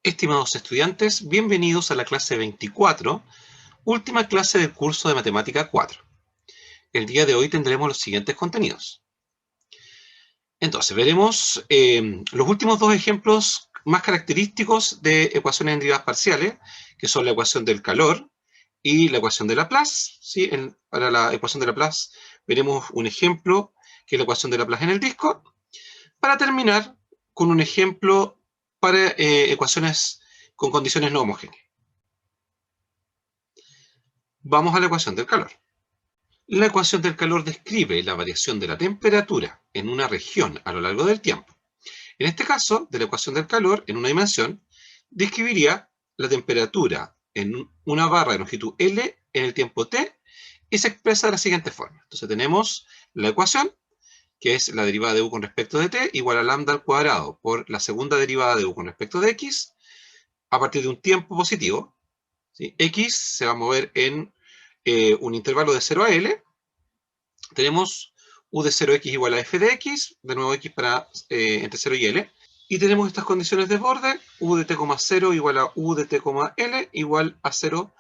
Estimados estudiantes, bienvenidos a la clase 24, última clase del curso de Matemática 4. El día de hoy tendremos los siguientes contenidos. Entonces, veremos los últimos dos ejemplos más característicos de ecuaciones en derivadas parciales, que son la ecuación del calor y la ecuación de Laplace. ¿Sí? Para la ecuación de Laplace veremos un ejemplo, que es la ecuación de Laplace en el disco, para terminar con un ejemplo para ecuaciones con condiciones no homogéneas. Vamos a la ecuación del calor. La ecuación del calor describe la variación de la temperatura en una región a lo largo del tiempo. En este caso, de la ecuación del calor en una dimensión, describiría la temperatura en una barra de longitud L en el tiempo T y se expresa de la siguiente forma. Entonces tenemos la ecuación, que es la derivada de u con respecto de t, igual a lambda al cuadrado por la segunda derivada de u con respecto de x, a partir de un tiempo positivo. ¿Sí? X se va a mover en un intervalo de 0 a L. Tenemos u de 0x igual a f de x, de nuevo x para entre 0 y L. Y tenemos estas condiciones de borde, u de t, 0 igual a u de t, L igual a 0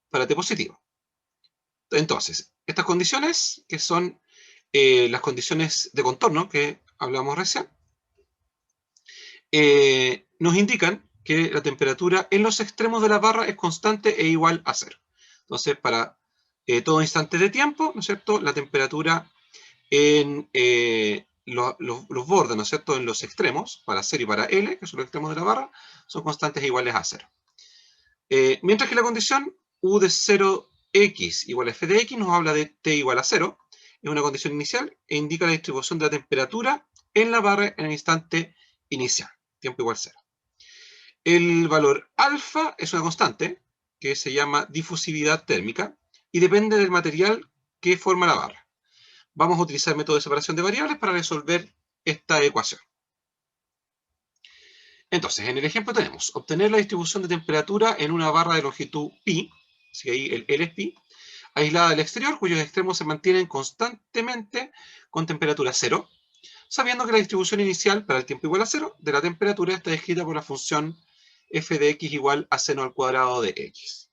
para t positivo. Entonces, estas condiciones, que son las condiciones de contorno que hablamos recién, nos indican que la temperatura en los extremos de la barra es constante e igual a 0. Entonces, para todo instante de tiempo, ¿no es cierto?, la temperatura en los bordes, ¿no es cierto?, en los extremos, para 0 y para L, que son los extremos de la barra, son constantes e iguales a 0. Mientras que la condición u de 0x igual a f de x nos habla de t igual a 0, es una condición inicial e indica la distribución de la temperatura en la barra en el instante inicial, tiempo igual a 0. El valor alfa es una constante que se llama difusividad térmica y depende del material que forma la barra. Vamos a utilizar el método de separación de variables para resolver esta ecuación. Entonces, en el ejemplo tenemos obtener la distribución de temperatura en una barra de longitud pi, así que ahí el L es pi, aislada del exterior, cuyos extremos se mantienen constantemente con temperatura 0, sabiendo que la distribución inicial para el tiempo igual a 0 de la temperatura está descrita por la función f de x igual a seno al cuadrado de x.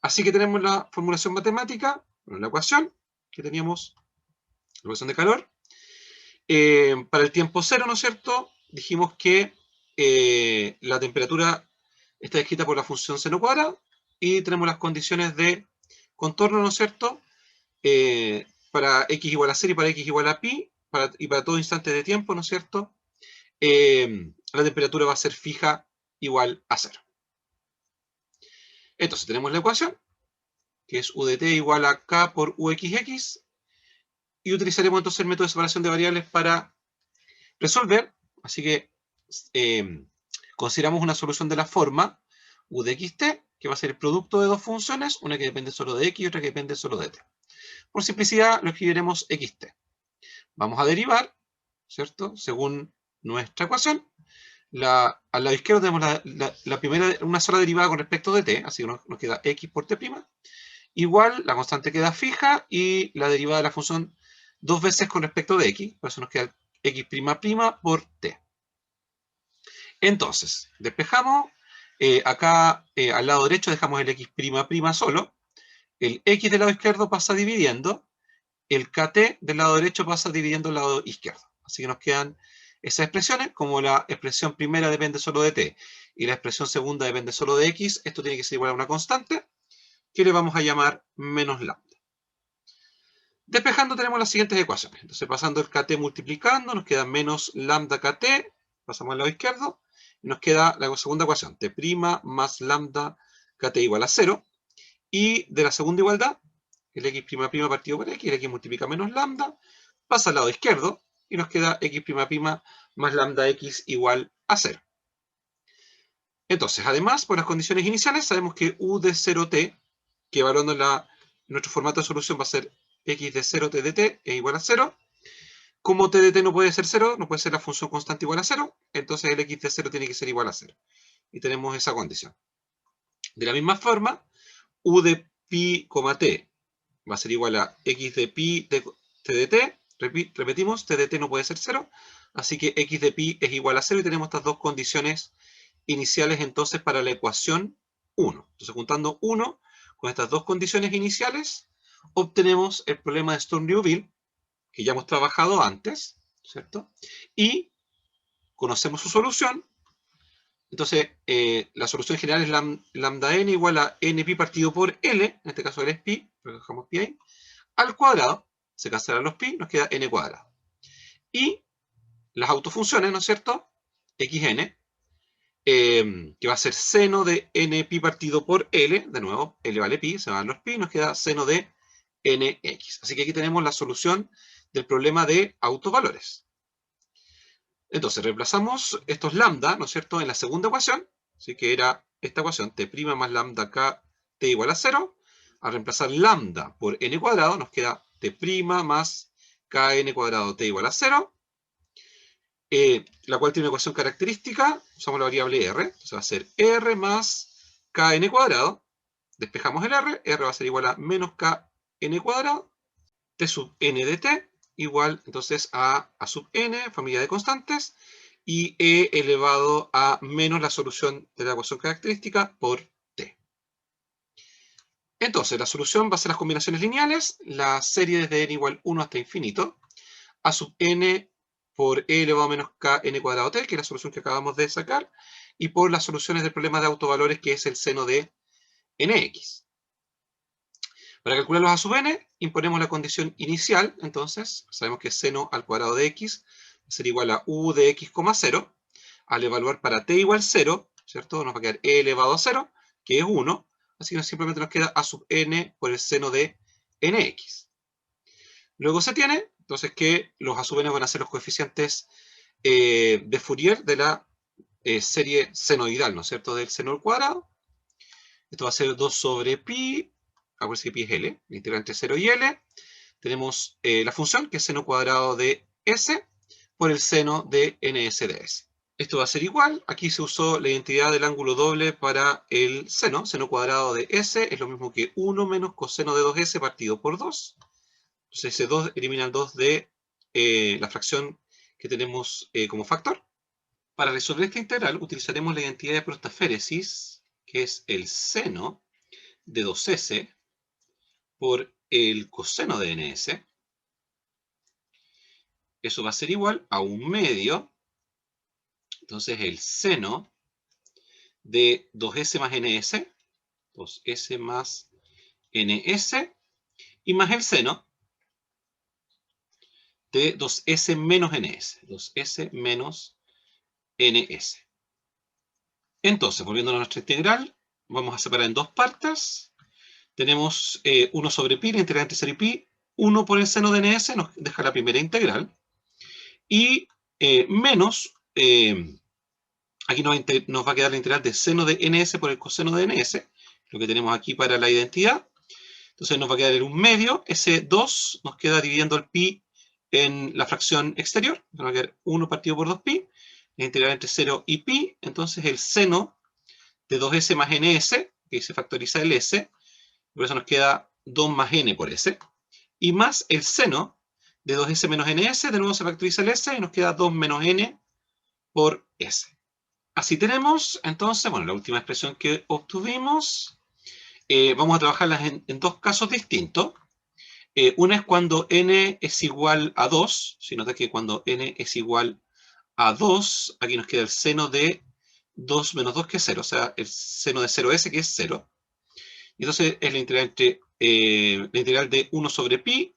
Así que tenemos la formulación matemática, bueno, la ecuación que teníamos, la ecuación de calor. Para el tiempo 0, ¿no es cierto?, dijimos que la temperatura está descrita por la función seno cuadrado y tenemos las condiciones de contorno, ¿no es cierto?, para x igual a 0 y para x igual a pi, y para todo instante de tiempo, ¿no es cierto?, la temperatura va a ser fija igual a 0. Entonces tenemos la ecuación, que es u de t igual a k por uxx, y utilizaremos entonces el método de separación de variables para resolver. Así que consideramos una solución de la forma u de xt, que va a ser el producto de dos funciones, una que depende solo de x y otra que depende solo de t. Por simplicidad lo escribiremos xt. Vamos a derivar, ¿cierto?, según nuestra ecuación. Al lado izquierdo tenemos la primera, una sola derivada con respecto de t, así que nos queda x por t'. Igual, la constante queda fija y la derivada de la función dos veces con respecto de x, por eso nos queda x' por t. Entonces, despejamos, acá al lado derecho dejamos el x' solo, el x del lado izquierdo pasa dividiendo, el kt del lado derecho pasa dividiendo el lado izquierdo. Así que nos quedan esas expresiones, como la expresión primera depende solo de t y la expresión segunda depende solo de x, esto tiene que ser igual a una constante, que le vamos a llamar menos lambda. Despejando tenemos las siguientes ecuaciones. Entonces, pasando el kt multiplicando, nos queda menos lambda kt, pasamos al lado izquierdo, y nos queda la segunda ecuación, t' más lambda kt igual a 0, y de la segunda igualdad, el x' partido por x, el x multiplica menos lambda, pasa al lado izquierdo, y nos queda x' más lambda x igual a 0. Entonces, además, por las condiciones iniciales, sabemos que u de 0t, que evaluando en nuestro formato de solución va a ser x de 0t de t es igual a 0. Como t de t no puede ser 0, no puede ser la función constante igual a 0, entonces el x de 0 tiene que ser igual a 0. Y tenemos esa condición. De la misma forma, u de pi, t va a ser igual a x de pi de t de t. Repetimos, t de t no puede ser 0, así que x de pi es igual a 0 y tenemos estas dos condiciones iniciales entonces para la ecuación 1. Entonces, juntando 1 con estas dos condiciones iniciales, obtenemos el problema de Sturm-Liouville, que ya hemos trabajado antes, ¿cierto? Y conocemos su solución. Entonces, la solución general es lambda n igual a npi partido por L, en este caso L es pi, pero dejamos pi ahí, al cuadrado, se cancelan los pi, nos queda n cuadrado. Y las autofunciones, ¿no es cierto? Xn, que va a ser seno de npi partido por L, de nuevo, L vale pi, se van los pi, nos queda seno de nx. Así que aquí tenemos la solución del problema de autovalores. Entonces, reemplazamos estos lambda, ¿no es cierto?, en la segunda ecuación, así que era esta ecuación, t' más lambda k, t igual a 0. Al reemplazar lambda por n cuadrado, nos queda t' más kn cuadrado t igual a 0, la cual tiene una ecuación característica, usamos la variable r, entonces va a ser r más kn cuadrado, despejamos el r va a ser igual a menos kn cuadrado, t sub n de t, igual entonces a sub n, familia de constantes, y e elevado a menos la solución de la ecuación característica por t. Entonces, la solución va a ser las combinaciones lineales, la serie desde n igual 1 hasta infinito, a sub n por e elevado a menos kn cuadrado t, que es la solución que acabamos de sacar, y por las soluciones del problema de autovalores, que es el seno de nx. Para calcular los a sub n, imponemos la condición inicial, entonces, sabemos que seno al cuadrado de x va a ser igual a u de x, 0. Al evaluar para t igual 0, ¿cierto? Nos va a quedar e elevado a 0, que es 1, así que simplemente nos queda a sub n por el seno de nx. Luego se tiene, entonces, que los a sub n van a ser los coeficientes de Fourier de la serie senoidal, ¿no es cierto?, del seno al cuadrado. Esto va a ser 2 sobre pi, acuérdense que pi es L, la integral entre 0 y L. Tenemos la función, que es seno cuadrado de S, por el seno de ns de S. Esto va a ser igual, aquí se usó la identidad del ángulo doble para el seno cuadrado de S, es lo mismo que 1 menos coseno de 2S partido por 2. Entonces ese 2 elimina el 2 de la fracción que tenemos como factor. Para resolver esta integral utilizaremos la identidad de prostaféresis, que es el seno de 2S por el coseno de ns. Eso va a ser igual a 1 medio. Entonces el seno de 2s más ns, 2s más ns, y más el seno de 2s menos ns, 2s menos ns. Entonces, volviendo a nuestra integral, vamos a separar en dos partes. Tenemos 1 sobre pi, la integral entre 0 y pi, 1 por el seno de ns, nos deja la primera integral, y menos, aquí nos va a quedar la integral de seno de ns por el coseno de ns, lo que tenemos aquí para la identidad. Entonces nos va a quedar en 1 medio, ese 2 nos queda dividiendo el pi en la fracción exterior, nos va a quedar 1 partido por 2pi, la integral entre 0 y pi, entonces el seno de 2s más ns, que se factoriza el s, por eso nos queda 2 más n por s, y más el seno de 2s menos ns, de nuevo se factoriza el s, y nos queda 2 menos n por s. Así tenemos, entonces, bueno, la última expresión que obtuvimos, vamos a trabajarlas en dos casos distintos. Una es cuando n es igual a 2, si nota que cuando n es igual a 2, aquí nos queda el seno de 2 menos 2, que es 0, o sea, el seno de 0s, que es 0. Y entonces es la integral, la integral de 1 sobre pi,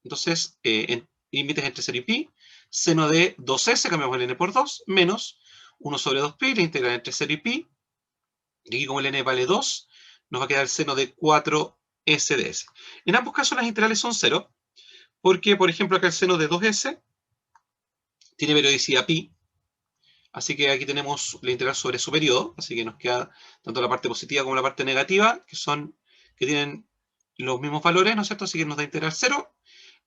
entonces, en límites entre 0 y pi, seno de 2s, cambiamos el n por 2, menos 1 sobre 2pi, la integral entre 0 y pi, y aquí como el n vale 2, nos va a quedar el seno de 4s de s. En ambos casos las integrales son 0, porque, por ejemplo, acá el seno de 2s tiene periodicidad pi, así que aquí tenemos la integral sobre su periodo, así que nos queda tanto la parte positiva como la parte negativa, que tienen los mismos valores, ¿no es cierto? Así que nos da integral 0,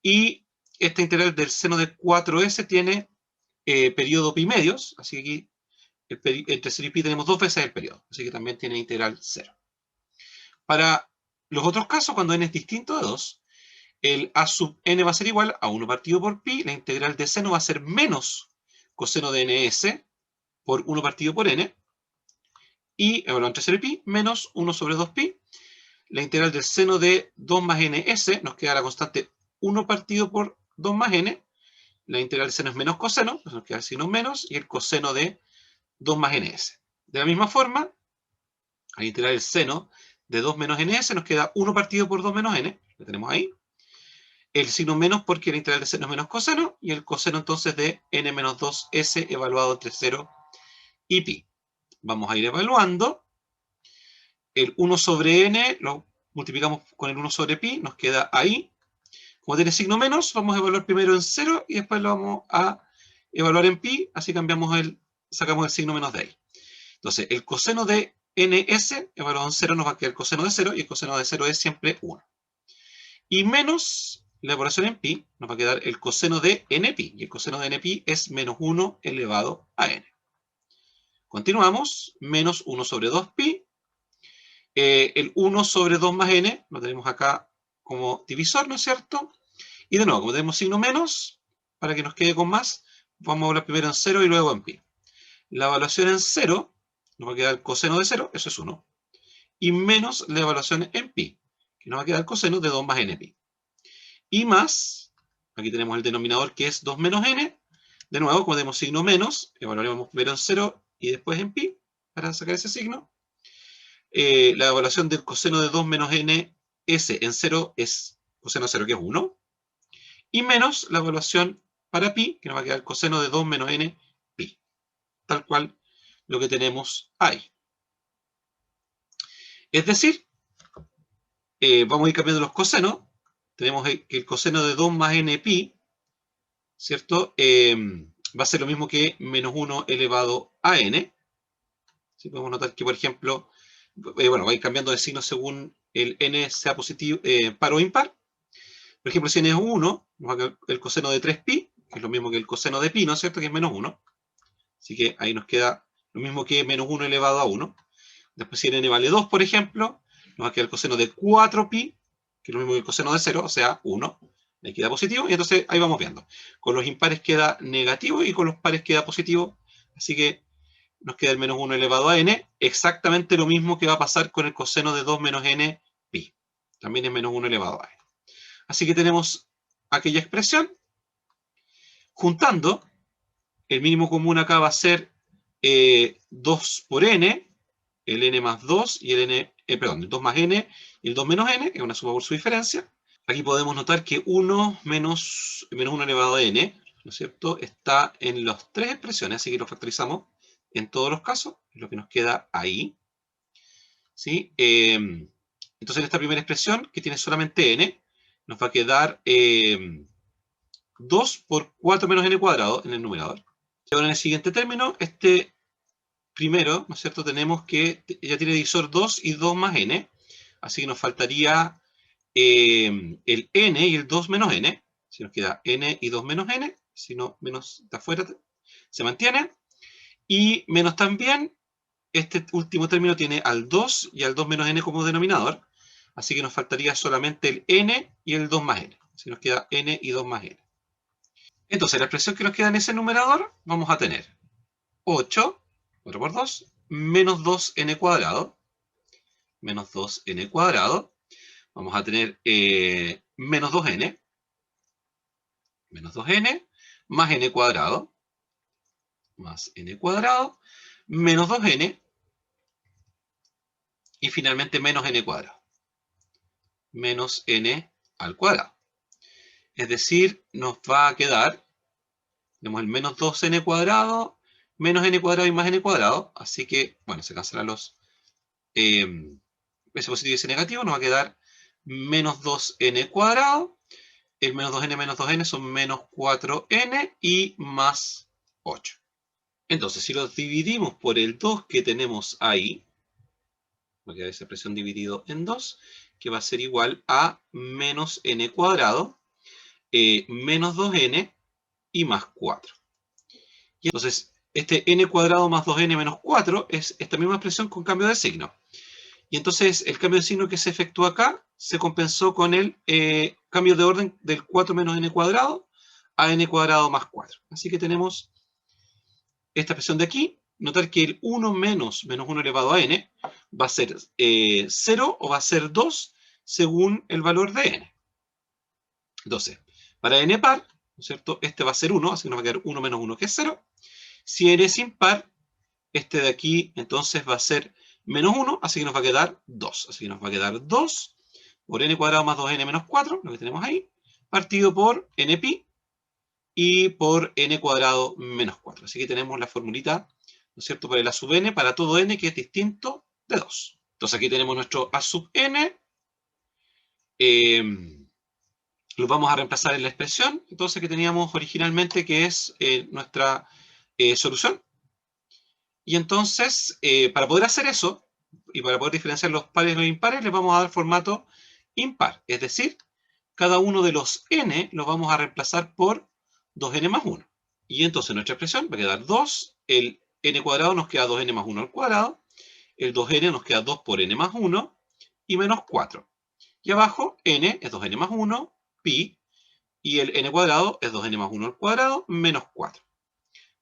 y esta integral del seno de 4s tiene periodo pi medios, así que aquí entre 0 y pi tenemos 2 veces el periodo, así que también tiene integral 0. Para los otros casos, cuando n es distinto de 2, el a sub n va a ser igual a 1 partido por pi, la integral de seno va a ser menos coseno de ns por 1 partido por n, y evaluado entre 0 y pi, menos 1 sobre 2pi. La integral del seno de 2 más ns, nos queda la constante 1 partido por 2 más n. La integral del seno es menos coseno, pues nos queda el signo menos, y el coseno de 2 más ns. De la misma forma, al integrar el seno de 2 menos ns, nos queda 1 partido por 2 menos n, lo tenemos ahí. El signo menos porque la integral del seno es menos coseno, y el coseno entonces de n menos 2s evaluado entre 0 y pi. Vamos a ir evaluando. El 1 sobre n lo multiplicamos con el 1 sobre pi, nos queda ahí. Como tiene signo menos, vamos a evaluar primero en 0 y después lo vamos a evaluar en pi, así sacamos el signo menos de ahí. Entonces, el coseno de ns evaluado en 0 nos va a quedar el coseno de 0, y el coseno de 0 es siempre 1. Y menos la evaluación en pi, nos va a quedar el coseno de npi, y el coseno de npi es menos 1 elevado a n. Continuamos, menos 1 sobre 2pi. El 1 sobre 2 más n lo tenemos acá como divisor, ¿no es cierto? Y de nuevo, como tenemos signo menos, para que nos quede con más, vamos a evaluar primero en 0 y luego en pi. La evaluación en 0 nos va a quedar el coseno de 0, eso es 1. Y menos la evaluación en pi, que nos va a quedar el coseno de 2 más npi. Y más, aquí tenemos el denominador que es 2 menos n. De nuevo, como tenemos signo menos, evaluaremos primero en 0 y después en pi, para sacar ese signo. La evaluación del coseno de 2 menos n s en 0 es coseno de 0, que es 1. Y menos la evaluación para pi, que nos va a quedar el coseno de 2 menos n pi. Tal cual lo que tenemos ahí. Es decir, vamos a ir cambiando los cosenos. Tenemos que el coseno de 2 más n pi, ¿cierto? Va a ser lo mismo que menos 1 elevado a n. ¿Sí? Podemos notar que, por ejemplo, bueno, va a ir cambiando de signo según el n sea positivo, par o impar. Por ejemplo, si n es 1, nos va a quedar el coseno de 3pi, que es lo mismo que el coseno de pi, ¿no es cierto? Que es menos 1. Así que ahí nos queda lo mismo que menos 1 elevado a 1. Después, si n vale 2, por ejemplo, nos va a quedar el coseno de 4pi, que es lo mismo que el coseno de 0, o sea, 1. Le queda positivo, y entonces ahí vamos viendo. Con los impares queda negativo y con los pares queda positivo. Así que nos queda el menos 1 elevado a n, exactamente lo mismo que va a pasar con el coseno de 2 menos n pi. También es menos 1 elevado a n. Así que tenemos aquella expresión. Juntando, el mínimo común acá va a ser 2 por n, el n más 2 y el 2 más n y el 2 menos n, que es una suma por su diferencia. Aquí podemos notar que 1 menos 1 elevado a n, ¿no es cierto?, está en las tres expresiones, así que lo factorizamos en todos los casos, es lo que nos queda ahí. ¿Sí? Entonces, en esta primera expresión, que tiene solamente n, nos va a quedar 2 por 4 menos n cuadrado en el numerador. Y ahora en el siguiente término, este primero, ¿no es cierto?, tenemos que ya tiene divisor 2 y 2 más n, así que nos faltaría el n y el 2 menos n, si nos queda n y 2 menos n, si no, menos de afuera se mantiene, y menos también, este último término tiene al 2 y al 2 menos n como denominador, así que nos faltaría solamente el n y el 2 más n, si nos queda n y 2 más n. Entonces, la expresión que nos queda en ese numerador, vamos a tener 8, 4 por 2, menos 2n cuadrado, menos 2n cuadrado, vamos a tener menos 2n, más n cuadrado, menos 2n, y finalmente menos n cuadrado, menos n al cuadrado. Es decir, nos va a quedar, tenemos el menos 2n cuadrado, menos n cuadrado y más n cuadrado, así que, bueno, se cancelan los ese positivo y ese negativo, nos va a quedar menos 2n cuadrado, el menos 2n son menos 4n y más 8. Entonces, si los dividimos por el 2 que tenemos ahí, va a quedar esa expresión dividido en 2, que va a ser igual a menos n cuadrado, menos 2n y más 4. Y entonces, este n cuadrado más 2n menos 4 es esta misma expresión con cambio de signo. Y entonces, el cambio de signo que se efectúa acá se compensó con el cambio de orden del 4 menos n cuadrado a n cuadrado más 4. Así que tenemos esta expresión de aquí, notar que el 1 menos 1 elevado a n va a ser 0 o va a ser 2 según el valor de n. Entonces, para n par, ¿no es cierto? Este va a ser 1, así que nos va a quedar 1 menos 1, que es 0. Si n es impar, este de aquí entonces va a ser menos 1, así que nos va a quedar 2. Así que nos va a quedar 2 por n cuadrado más 2n menos 4, lo que tenemos ahí, partido por n pi y por n cuadrado menos 4. Así que tenemos la formulita, ¿no es cierto?, para el a sub n, para todo n que es distinto de 2. Entonces aquí tenemos nuestro a sub n. Lo vamos a reemplazar en la expresión, entonces, que teníamos originalmente, que es nuestra solución. Y entonces, para poder hacer eso, y para poder diferenciar los pares y los impares, les vamos a dar formato impar. Es decir, cada uno de los n los vamos a reemplazar por 2n más 1. Y entonces nuestra expresión va a quedar 2, el n cuadrado nos queda 2n más 1 al cuadrado, el 2n nos queda 2 por n más 1, y menos 4. Y abajo, n es 2n más 1, pi, y el n cuadrado es 2n más 1 al cuadrado, menos 4.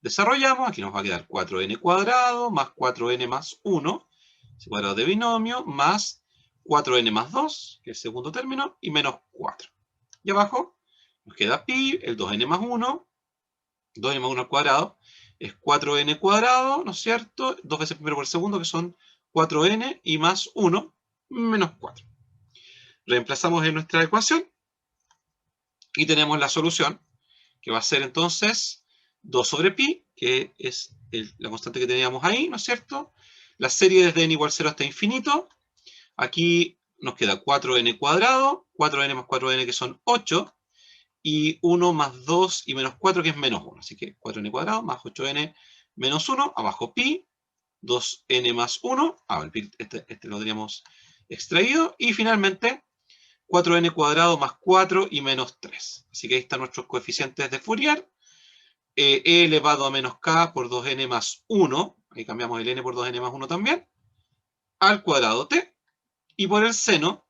Desarrollamos, aquí nos va a quedar 4n cuadrado más 4n más 1, ese cuadrado de binomio, más 4n más 2, que es el segundo término, y menos 4. Y abajo nos queda pi, el 2n más 1, 2n más 1 al cuadrado, es 4n cuadrado, ¿no es cierto? 2 veces primero por el segundo, que son 4n, y más 1, menos 4. Reemplazamos en nuestra ecuación, y tenemos la solución, que va a ser entonces 2 sobre pi, que es la constante que teníamos ahí, ¿no es cierto? La serie desde n igual 0 hasta infinito. Aquí nos queda 4n cuadrado, 4n más 4n, que son 8, y 1 más 2 y menos 4, que es menos 1. Así que 4n cuadrado más 8n menos 1, abajo pi, 2n más 1, el pi este lo teníamos extraído, y finalmente 4n cuadrado más 4 y menos 3. Así que ahí están nuestros coeficientes de Fourier. E elevado a menos k por 2n más 1, ahí cambiamos el n por 2n más 1 también, al cuadrado t, y por el seno,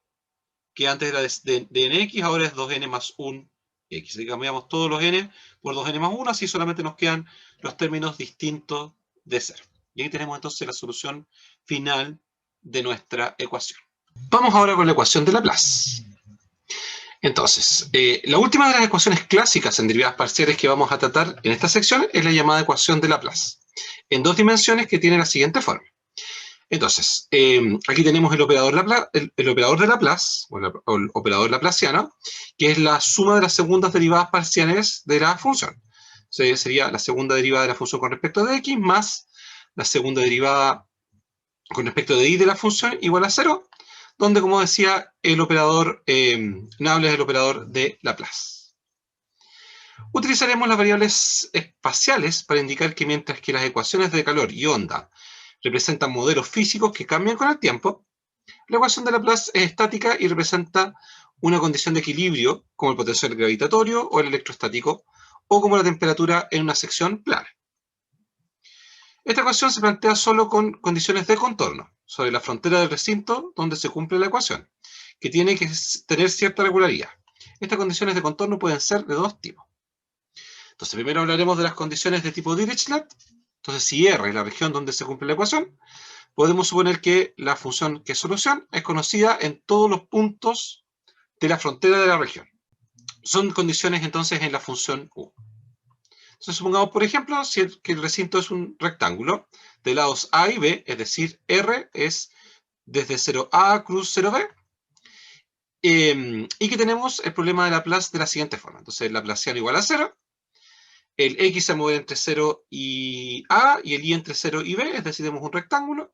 que antes era de nx, ahora es 2n más 1x. Así que cambiamos todos los n por 2n más 1, así solamente nos quedan los términos distintos de 0. Y ahí tenemos entonces la solución final de nuestra ecuación. Vamos ahora con la ecuación de Laplace. Entonces, la última de las ecuaciones clásicas en derivadas parciales que vamos a tratar en esta sección es la llamada ecuación de Laplace, en dos dimensiones, que tiene la siguiente forma. Entonces, aquí tenemos el operador de Laplace, o el operador laplaciano, que es la suma de las segundas derivadas parciales de la función. Entonces, sería la segunda derivada de la función con respecto de x, más la segunda derivada con respecto de y de la función, igual a 0, donde, como decía, el operador nable es el operador de Laplace. Utilizaremos las variables espaciales para indicar que mientras que las ecuaciones de calor y onda representan modelos físicos que cambian con el tiempo, la ecuación de Laplace es estática y representa una condición de equilibrio, como el potencial gravitatorio o el electrostático, o como la temperatura en una sección plana. Esta ecuación se plantea solo con condiciones de contorno, sobre la frontera del recinto donde se cumple la ecuación, que tiene que tener cierta regularidad. Estas condiciones de contorno pueden ser de dos tipos. Entonces, primero hablaremos de las condiciones de tipo Dirichlet. Entonces, si R es la región donde se cumple la ecuación, podemos suponer que la función que es solución es conocida en todos los puntos de la frontera de la región. Son condiciones entonces en la función U. Entonces, supongamos, por ejemplo, que el recinto es un rectángulo de lados A y B, es decir, R es desde 0A cruz 0B, y que tenemos el problema de Laplace de la siguiente forma. Entonces, el laplaciano igual a 0, el x se mueve entre 0 y A, y el y entre 0 y B, es decir, tenemos un rectángulo.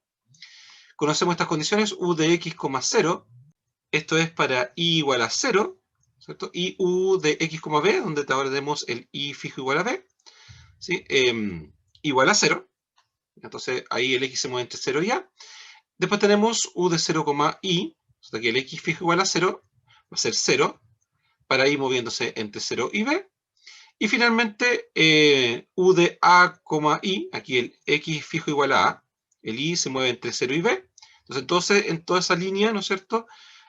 Conocemos estas condiciones, U de x, 0, esto es para y igual a 0, ¿cierto? Y U de x, B, donde ahora tenemos el y fijo igual a B, ¿sí? Igual a 0. Entonces ahí el x se mueve entre 0 y A. Después tenemos U de 0, i, o sea que el x fijo igual a 0 va a ser 0, para i moviéndose entre 0 y B. Y finalmente U de A, i, aquí el x fijo igual a A, el y se mueve entre 0 y B. Entonces en toda esa línea, ¿no es cierto?,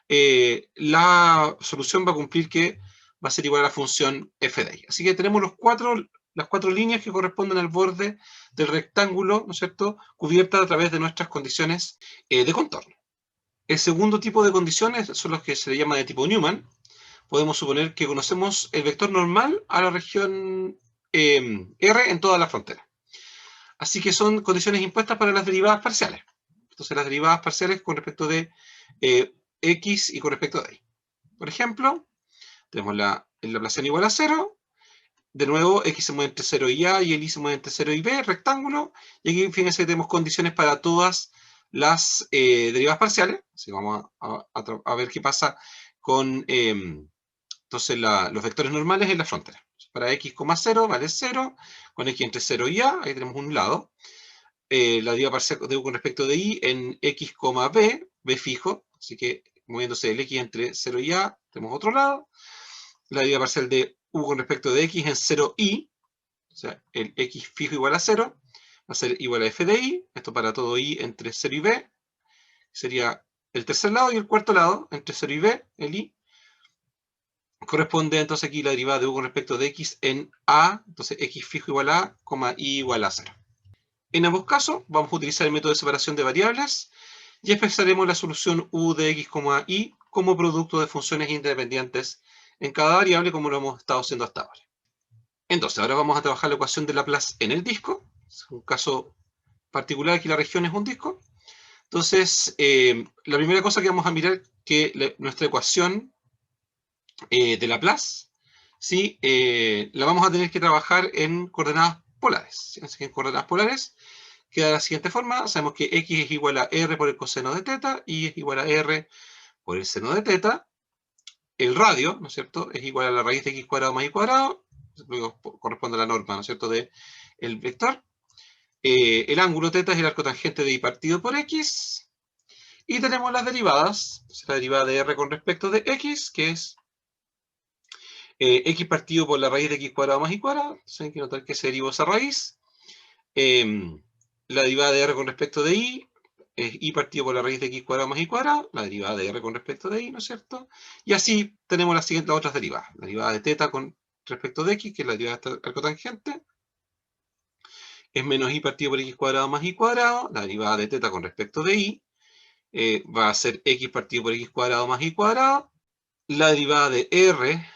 la solución va a cumplir que va a ser igual a la función f de y. Así que tenemos los cuatro las 4 líneas que corresponden al borde del rectángulo, ¿no es cierto?, cubierta a través de nuestras condiciones de contorno. El segundo tipo de condiciones son los que se le llama de tipo Newman. Podemos suponer que conocemos el vector normal a la región R en toda la frontera. Así que son condiciones impuestas para las derivadas parciales. Entonces las derivadas parciales con respecto de X y con respecto de Y. Por ejemplo, tenemos la Laplaciana igual a 0. De nuevo, X se mueve entre 0 y A y el Y se mueve entre 0 y B, rectángulo. Y aquí, fíjense, tenemos condiciones para todas las derivadas parciales. Así que vamos a ver qué pasa con entonces los vectores normales en la frontera. Para X, 0 vale 0, con X entre 0 y A, ahí tenemos un lado. La deriva parcial de U con respecto de Y en X, B, B fijo, así que moviéndose el X entre 0 y A, tenemos otro lado. La deriva parcial de U con respecto de X en 0Y, o sea, el X fijo igual a 0, va a ser igual a f de Y, esto para todo Y entre 0 y B, sería el tercer lado, y el cuarto lado, entre 0 y B, el Y, corresponde entonces aquí la derivada de U con respecto de X en A, entonces X fijo igual a A, Y igual a 0. En ambos casos vamos a utilizar el método de separación de variables y expresaremos la solución U de X, Y como producto de funciones independientes en cada variable, como lo hemos estado haciendo hasta ahora. Entonces, ahora vamos a trabajar la ecuación de Laplace en el disco. Es un caso particular, aquí la región es un disco. Entonces, la primera cosa que vamos a mirar es que nuestra ecuación de Laplace, ¿sí? La vamos a tener que trabajar en coordenadas polares. Así que en coordenadas polares queda de la siguiente forma. Sabemos que X es igual a R por el coseno de teta, Y es igual a R por el seno de teta. El radio, ¿no es cierto?, es igual a la raíz de X cuadrado más Y cuadrado. Luego corresponde a la norma, ¿no es cierto?, del vector. El ángulo θ es el arco tangente de Y partido por X. Y tenemos las derivadas. La derivada de R con respecto de X, que es X partido por la raíz de X cuadrado más Y cuadrado. Entonces hay que notar que se derivó esa raíz. La derivada de R con respecto de Y es Y partido por la raíz de X cuadrado más Y cuadrado. La derivada de R con respecto de Y, ¿no es cierto? Y así tenemos las otras derivadas. La derivada de θ con respecto de X, que es la derivada del arco tangente, es menos Y partido por X cuadrado más Y cuadrado. La derivada de θ con respecto de Y va a ser X partido por X cuadrado más Y cuadrado. La derivada de R,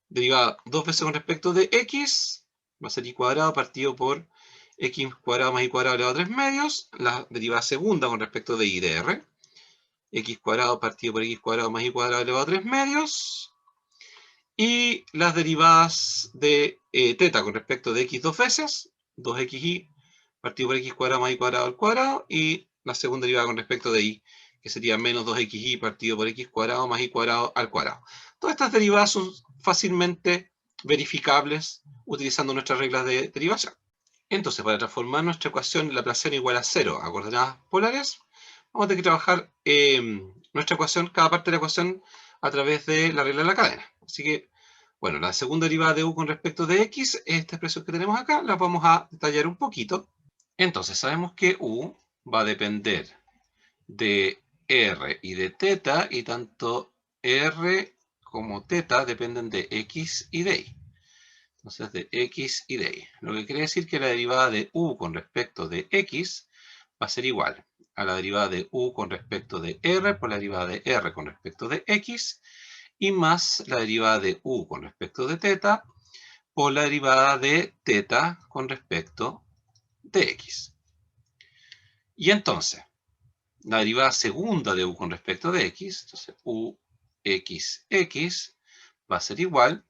derivada dos veces con respecto de X, va a ser Y cuadrado partido por X cuadrado más Y cuadrado elevado a 3 medios. La derivada segunda con respecto de Y de R, X cuadrado partido por X cuadrado más Y cuadrado elevado a 3 medios. Y las derivadas de θ con respecto de X dos veces, 2xy partido por X cuadrado más Y cuadrado al cuadrado. Y la segunda derivada con respecto de Y, que sería menos 2xy partido por X cuadrado más Y cuadrado al cuadrado. Todas estas derivadas son fácilmente verificables utilizando nuestras reglas de derivación. Entonces, para transformar nuestra ecuación Laplaciana igual a 0 a coordenadas polares, vamos a tener que trabajar nuestra ecuación, cada parte de la ecuación, a través de la regla de la cadena. Así que, bueno, la segunda derivada de U con respecto de X, esta expresión que tenemos acá, la vamos a detallar un poquito. Entonces, sabemos que U va a depender de R y de θ, y tanto R como θ dependen de X y de Y. Entonces, de X y de Y. Lo que quiere decir que la derivada de U con respecto de X va a ser igual a la derivada de U con respecto de R por la derivada de R con respecto de X, y más la derivada de U con respecto de θ por la derivada de θ con respecto de X. Y entonces, la derivada segunda de U con respecto de X, entonces UXX, va a ser igual.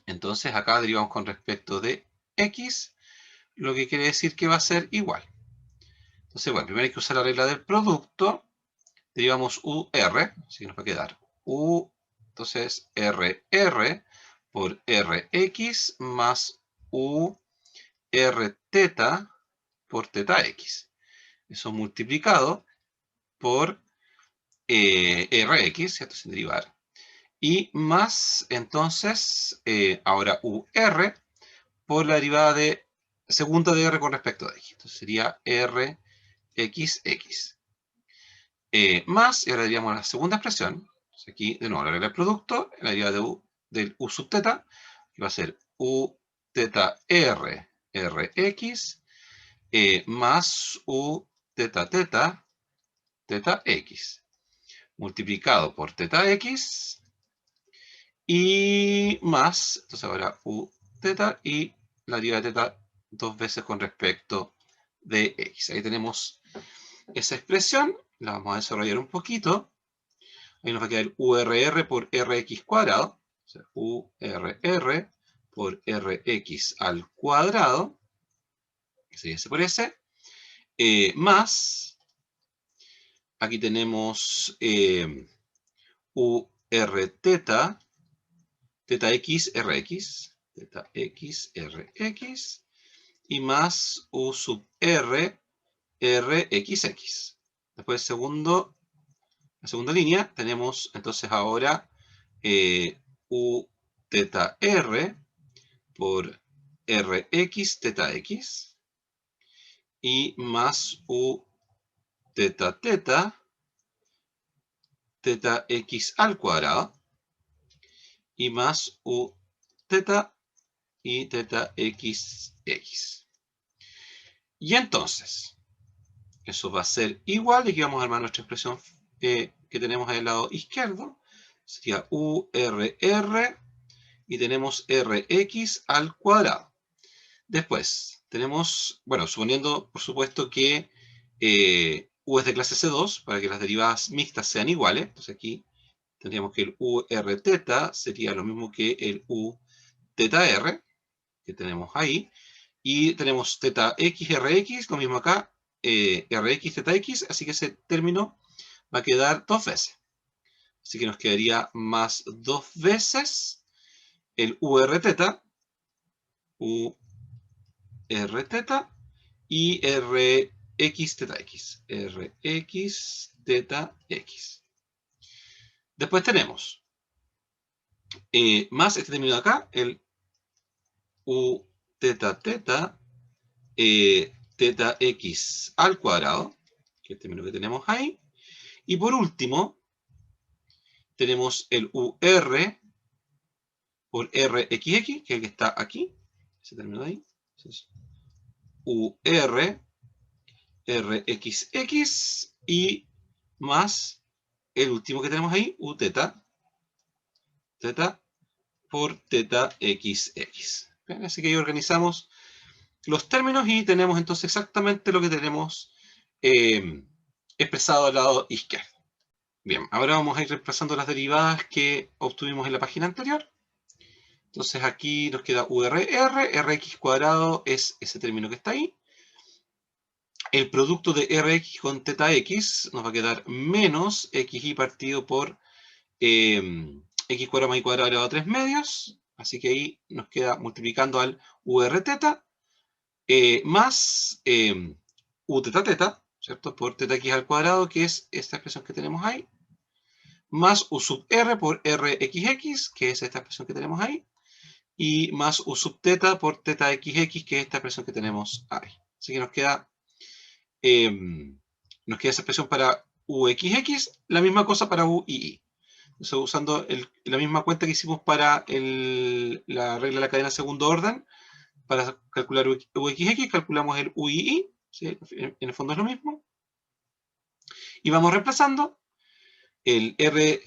Entonces acá derivamos con respecto de X, lo que quiere decir que va a ser igual. Entonces, bueno, primero hay que usar la regla del producto. Derivamos UR, así que nos va a quedar U, entonces RR por RX más URθ por θx. Eso multiplicado por Rx, ¿cierto? Sin derivar. Y más, entonces, ahora UR por la derivada de segunda de R con respecto a X. Entonces sería RXX. Más, y ahora diríamos la segunda expresión. Entonces aquí, de nuevo, la regla del producto, la derivada de U, del U sub θ, que va a ser UTθ teta r, rx, más u teta teta, teta x, multiplicado por teta x, y más, entonces ahora u teta y la deriva de teta dos veces con respecto de x. Ahí tenemos esa expresión, la vamos a desarrollar un poquito. Ahí nos va a quedar urr por rx cuadrado, o sea, urr por rx al cuadrado, que sería S por S, más, aquí tenemos ur teta, teta x rx, teta x rx, y más u sub r, rxx. Después la segunda línea tenemos entonces ahora u teta r por rx teta x y más u teta teta, teta x al cuadrado y más u teta y teta xx. Y entonces, eso va a ser igual, y aquí vamos a armar nuestra expresión que tenemos al lado izquierdo. Sería urr y tenemos rx al cuadrado. Después, tenemos, bueno, suponiendo, por supuesto, que u es de clase C2, para que las derivadas mixtas sean iguales. Entonces aquí tendríamos que el ur teta sería lo mismo que el u teta r, que tenemos ahí. Y tenemos teta x, rx, lo mismo acá, rx, teta x, así que ese término va a quedar dos veces. Así que nos quedaría más dos veces el ur teta, y rx teta x, rx teta x. Después tenemos más este término de acá, el u teta teta, teta x al cuadrado, que es el término que tenemos ahí. Y por último, tenemos el ur por rxx, que es el que está aquí, ese término de ahí. Entonces, ur rxx y más el último que tenemos ahí, u teta, teta por teta xx. ¿Bien? Así que ahí organizamos los términos y tenemos entonces exactamente lo que tenemos expresado al lado izquierdo. Bien, ahora vamos a ir reemplazando las derivadas que obtuvimos en la página anterior. Entonces aquí nos queda urr, rx cuadrado es ese término que está ahí. El producto de rx con teta x nos va a quedar menos xy partido por x cuadrado más y cuadrado elevado a 3 medios. Así que ahí nos queda multiplicando al ur teta más u teta teta, ¿cierto? Por teta x al cuadrado, que es esta expresión que tenemos ahí, más u sub r por rxx, que es esta expresión que tenemos ahí, y más u sub teta por teta xx, que es esta expresión que tenemos ahí. Así que nos queda esa expresión para uxx, la misma cosa para u y y. Entonces, usando la misma cuenta que hicimos para la regla de la cadena segundo orden, para calcular uxx, calculamos el u y y, ¿sí? En el fondo es lo mismo. Y vamos reemplazando. El r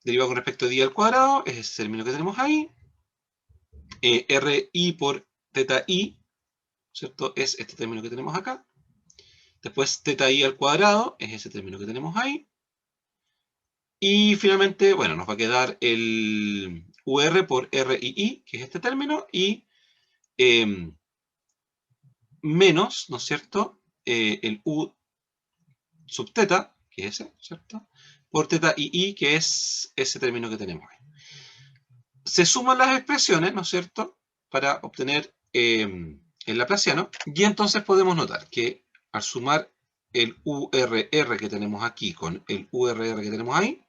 derivado con respecto a y al cuadrado es ese término que tenemos ahí. ri por teta i, ¿cierto? Es este término que tenemos acá. Después teta i al cuadrado es ese término que tenemos ahí. Y finalmente, bueno, nos va a quedar el ur por rii, que es este término, y menos, ¿no es cierto?, el u sub teta, que es ese, ¿cierto?, por teta ii, que es ese término que tenemos ahí. Se suman las expresiones, ¿no es cierto?, para obtener el laplaciano, y entonces podemos notar que al sumar el urr que tenemos aquí con el urr que tenemos ahí,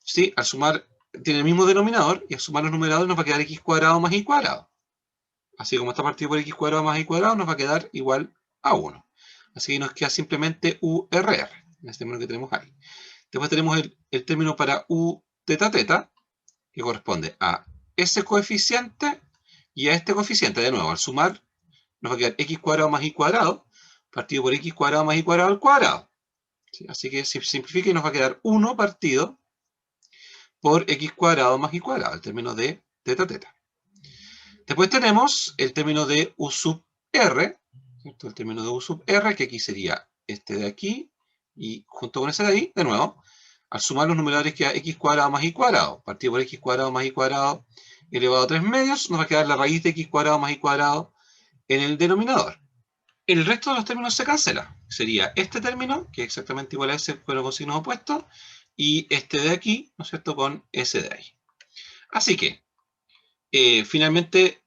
¿sí?, al sumar tiene el mismo denominador, y al sumar los numeradores nos va a quedar x cuadrado más y cuadrado. Así como está partido por x cuadrado más y cuadrado, nos va a quedar igual a 1. Así que nos queda simplemente urr, en este término que tenemos ahí. Después tenemos el término para u teta teta, que corresponde a ese coeficiente Y a este coeficiente, de nuevo, al sumar, nos va a quedar x cuadrado más y cuadrado, partido por x cuadrado más y cuadrado al cuadrado. ¿Sí? Así que si simplifica y nos va a quedar 1 partido por x cuadrado más y cuadrado, el término de teta teta. Después tenemos el término de u sub r, ¿cierto? El término de u sub r, que aquí sería este de aquí, y junto con ese de ahí, de nuevo, al sumar los numeradores queda x cuadrado más y cuadrado, partido por x cuadrado más y cuadrado elevado a 3 medios, nos va a quedar la raíz de x cuadrado más y cuadrado en el denominador. El resto de los términos se cancela. Sería este término, que es exactamente igual a ese, pero con signos opuestos, y este de aquí, ¿no es cierto?, con ese de ahí. Así que, finalmente,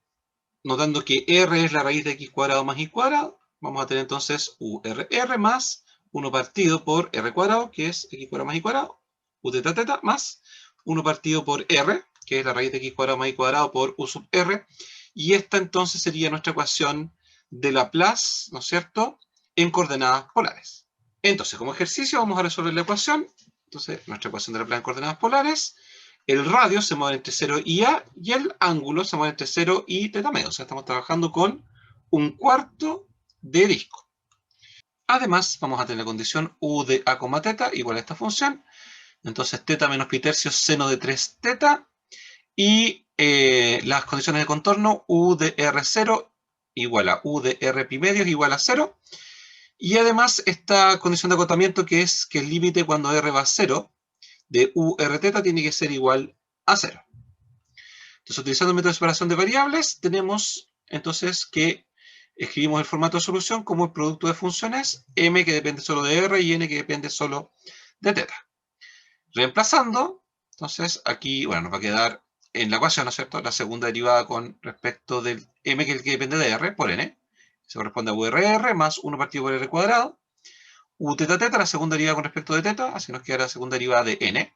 notando que r es la raíz de x cuadrado más y cuadrado, vamos a tener entonces urr más 1 partido por r cuadrado, que es x cuadrado más y cuadrado, u teta teta, más 1 partido por r, que es la raíz de x cuadrado más y cuadrado, por u sub r, y esta entonces sería nuestra ecuación de Laplace, ¿no es cierto?, en coordenadas polares. Entonces, como ejercicio vamos a resolver la ecuación. Entonces, nuestra ecuación de Laplace en coordenadas polares, el radio se mueve entre 0 y a, y el ángulo se mueve entre 0 y teta medio. O sea, estamos trabajando con un cuarto de disco. Además, vamos a tener la condición u de a, teta igual a esta función. Entonces, teta menos pi tercios seno de 3 teta. Y las condiciones de contorno, u de r0 igual a u de r pi medios igual a 0. Y además, esta condición de acotamiento, que es que el límite cuando r va a 0 de u r teta tiene que ser igual a 0. Entonces, utilizando el método de separación de variables, tenemos entonces que escribimos el formato de solución como el producto de funciones m que depende solo de r y n que depende solo de teta. Reemplazando, entonces aquí, bueno, nos va a quedar en la ecuación, ¿no es cierto?, la segunda derivada con respecto del m que es el que depende de r por n, se corresponde a urr más 1 partido por r cuadrado, u teta teta, la segunda derivada con respecto de teta, así nos queda la segunda derivada de n,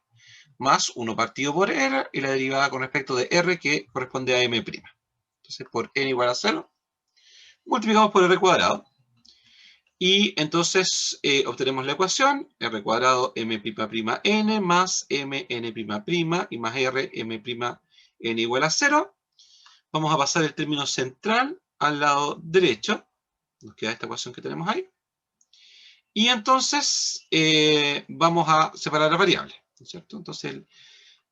más 1 partido por r, y la derivada con respecto de r, que corresponde a m'. Entonces, por n igual a 0, multiplicamos por r cuadrado, y entonces obtenemos la ecuación, r cuadrado m'' más mn' y más r m'' igual a 0. Vamos a pasar el término central al lado derecho, nos queda esta ecuación que tenemos ahí. Y entonces vamos a separar las variables, ¿no es cierto? Entonces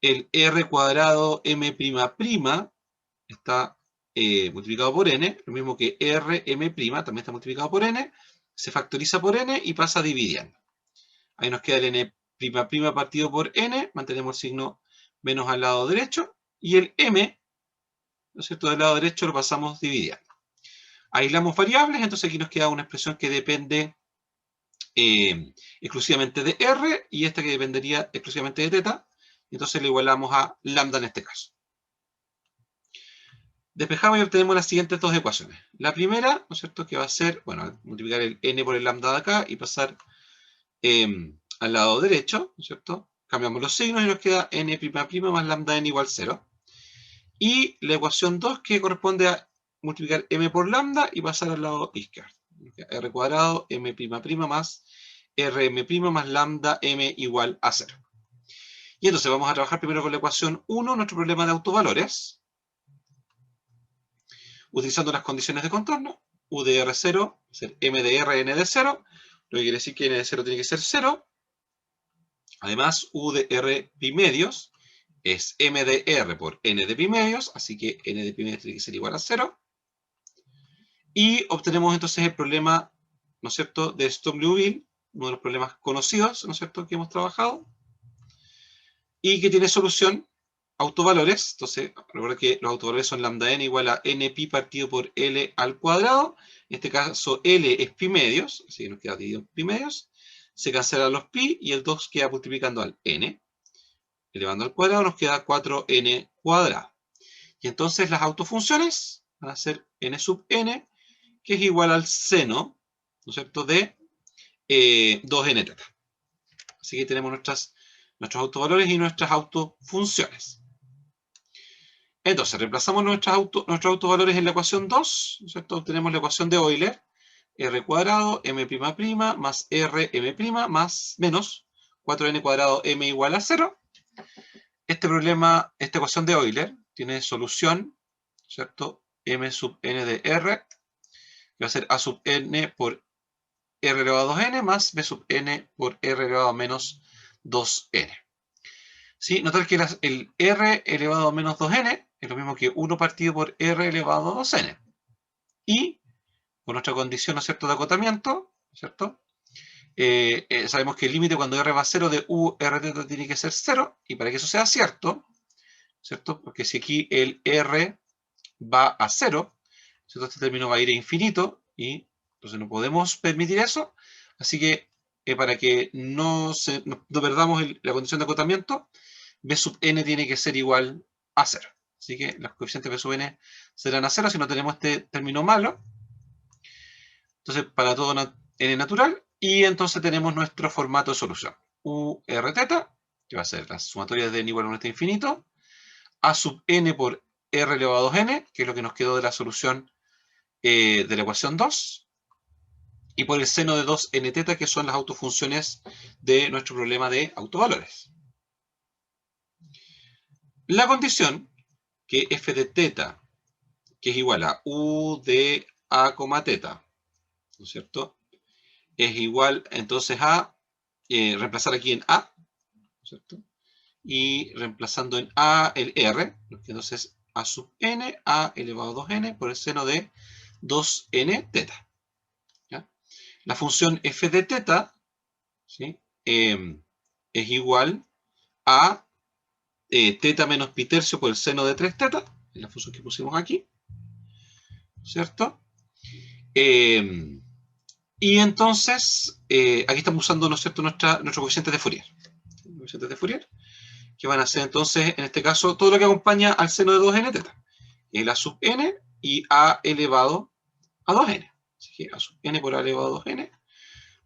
el r cuadrado m'' está multiplicado por n, lo mismo que rm' también está multiplicado por n, se factoriza por n y pasa dividiendo. Ahí nos queda el n' partido por n, mantenemos el signo menos al lado derecho, y el m, ¿no es cierto?, del lado derecho lo pasamos dividiendo. Aislamos variables, entonces aquí nos queda una expresión que depende exclusivamente de r, y esta que dependería exclusivamente de teta, entonces le igualamos a lambda en este caso. Despejamos y obtenemos las siguientes dos ecuaciones. La primera, ¿no es cierto?, que va a ser, bueno, multiplicar el n por el lambda de acá y pasar al lado derecho, ¿no es cierto? Cambiamos los signos y nos queda n' más lambda n igual 0. Y la ecuación 2, que corresponde a multiplicar m por lambda y pasar al lado izquierdo. R cuadrado m'' más rm' más lambda m igual a 0. Y entonces vamos a trabajar primero con la ecuación 1, nuestro problema de autovalores, utilizando las condiciones de contorno. U de R0, ser m de R, n de 0, lo que quiere decir que n de 0 tiene que ser 0. Además, u de R pi medios es m de R por n de pi medios, así que n de pi medios tiene que ser igual a 0. Y obtenemos entonces el problema, ¿no es cierto?, de Stone-Liouville, uno de los problemas conocidos, ¿no es cierto?, que hemos trabajado, y que tiene solución autovalores. Entonces, recuerda que los autovalores son lambda n igual a n pi partido por L al cuadrado. En este caso, L es pi medios, así que nos queda dividido en pi medios. Se cancelan los pi y el 2 queda multiplicando al n. Elevando al cuadrado nos queda 4n cuadrado. Y entonces las autofunciones van a ser n sub n, que es igual al seno, ¿no es cierto?, de 2n teta. Así que tenemos nuestros autovalores y nuestras autofunciones. Entonces, reemplazamos nuestros autovalores en la ecuación 2, ¿no es cierto? Obtenemos la ecuación de Euler, r cuadrado m' más rm' más menos 4n cuadrado m igual a 0. Este problema, esta ecuación de Euler, tiene solución, ¿cierto?, m sub n de r, que va a ser a sub n por r elevado a 2n más b sub n por r elevado a menos 2n. ¿Sí? Notar que el r elevado a menos 2n es lo mismo que 1 partido por r elevado a 2n. Y con nuestra condición, ¿no es cierto?, de acotamiento, ¿cierto? Sabemos que el límite cuando r va a 0 de u r teta tiene que ser 0, y para que eso sea cierto, ¿cierto? Porque si aquí el r va a 0, ¿cierto?, este término va a ir a infinito, y entonces no podemos permitir eso. Así que para que no perdamos la condición de acotamiento, b sub n tiene que ser igual a 0. Así que los coeficientes b sub n serán a 0 si no tenemos este término malo. Entonces, para todo n natural, y entonces tenemos nuestro formato de solución. U r teta, que va a ser la sumatoria de n igual a 1 hasta infinito, a sub n por r elevado a 2n, que es lo que nos quedó de la solución de la ecuación 2, y por el seno de 2n teta, que son las autofunciones de nuestro problema de autovalores. La condición que f de teta, que es igual a u de a, teta, ¿no es cierto?, es igual entonces a reemplazar aquí en a, ¿no es cierto?, y reemplazando en a el r, entonces a sub n, a elevado a 2n por el seno de 2n teta. ¿Ya? La función f de teta, ¿sí?, es igual a teta menos pi tercio por el seno de 3 teta, es la función que pusimos aquí, ¿cierto? Y entonces, aquí estamos usando, ¿no es cierto?, nuestros coeficientes de Fourier. Coeficientes de Fourier, que van a ser entonces, en este caso, todo lo que acompaña al seno de 2n teta. El a sub n y a elevado a 2n. Así que a sub n por a elevado a 2n va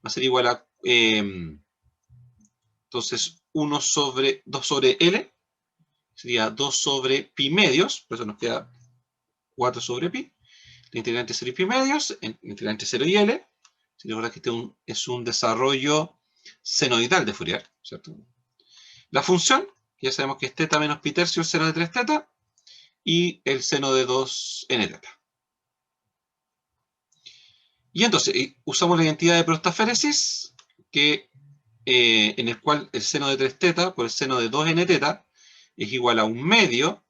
a ser igual a, entonces, 1 sobre 2 sobre L, sería 2 sobre pi medios, por eso nos queda 4 sobre pi. La integral entre 0 y pi medios, la integral entre 0 y L. Si recuerdan que este es un desarrollo senoidal de Fourier, ¿cierto? La función, ya sabemos que es teta menos pi tercio el seno de 3 teta, y el seno de 2n teta. Y entonces, usamos la identidad de prostáféresis, en el cual el seno de 3 teta por el seno de 2n teta es igual a un medio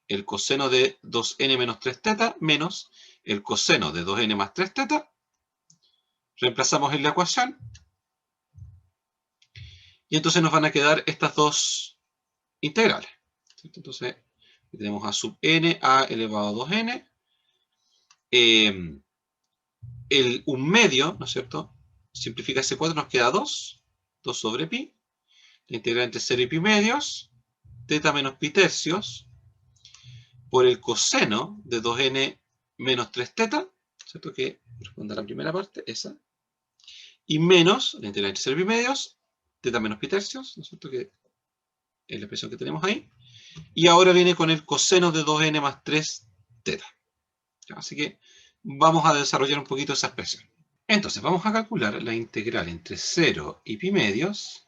el coseno de 2n menos 3 teta menos el coseno de 2n más 3 teta. Reemplazamos en la ecuación. Y entonces nos van a quedar estas dos integrales. Entonces, tenemos a sub n, a elevado a 2n. Un medio, ¿no es cierto? Simplifica ese 4, nos queda 2. 2 sobre pi. La integral entre 0 y pi medios. Teta menos pi tercios. Por el coseno de 2n menos 3 teta. ¿Cierto? Que corresponde a la primera parte, esa. Y menos la integral entre 0 y pi medios. Teta menos pi tercios, ¿no es cierto?, que es la expresión que tenemos ahí. Y ahora viene con el coseno de 2n más 3 teta. Así que vamos a desarrollar un poquito esa expresión. Entonces, vamos a calcular la integral entre 0 y pi medios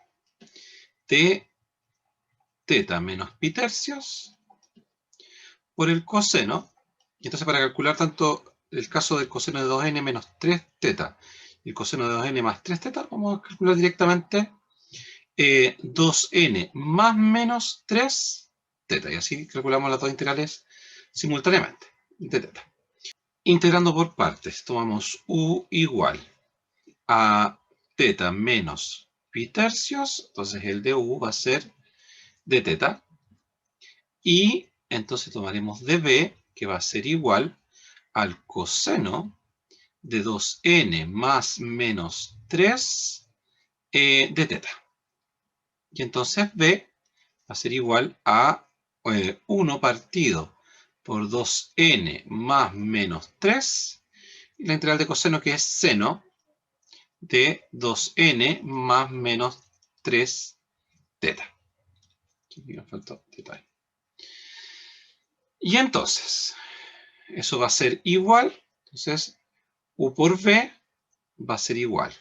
de teta menos pi tercios por el coseno. Y entonces, para calcular tanto el caso del coseno de 2n menos 3 teta y el coseno de 2n más 3 teta, vamos a calcular directamente 2n más menos 3 teta. Y así calculamos las dos integrales simultáneamente de teta. Integrando por partes, tomamos u igual a teta menos pi tercios. Entonces el de u va a ser de teta. Y entonces tomaremos de b, que va a ser igual al coseno de 2n más menos 3 de teta. Y entonces b va a ser igual a 1 partido por 2n más menos 3, y la integral de coseno, que es seno de 2n más menos 3 teta. Aquí me faltó teta. Y entonces, eso va a ser igual, entonces, u por v va a ser igual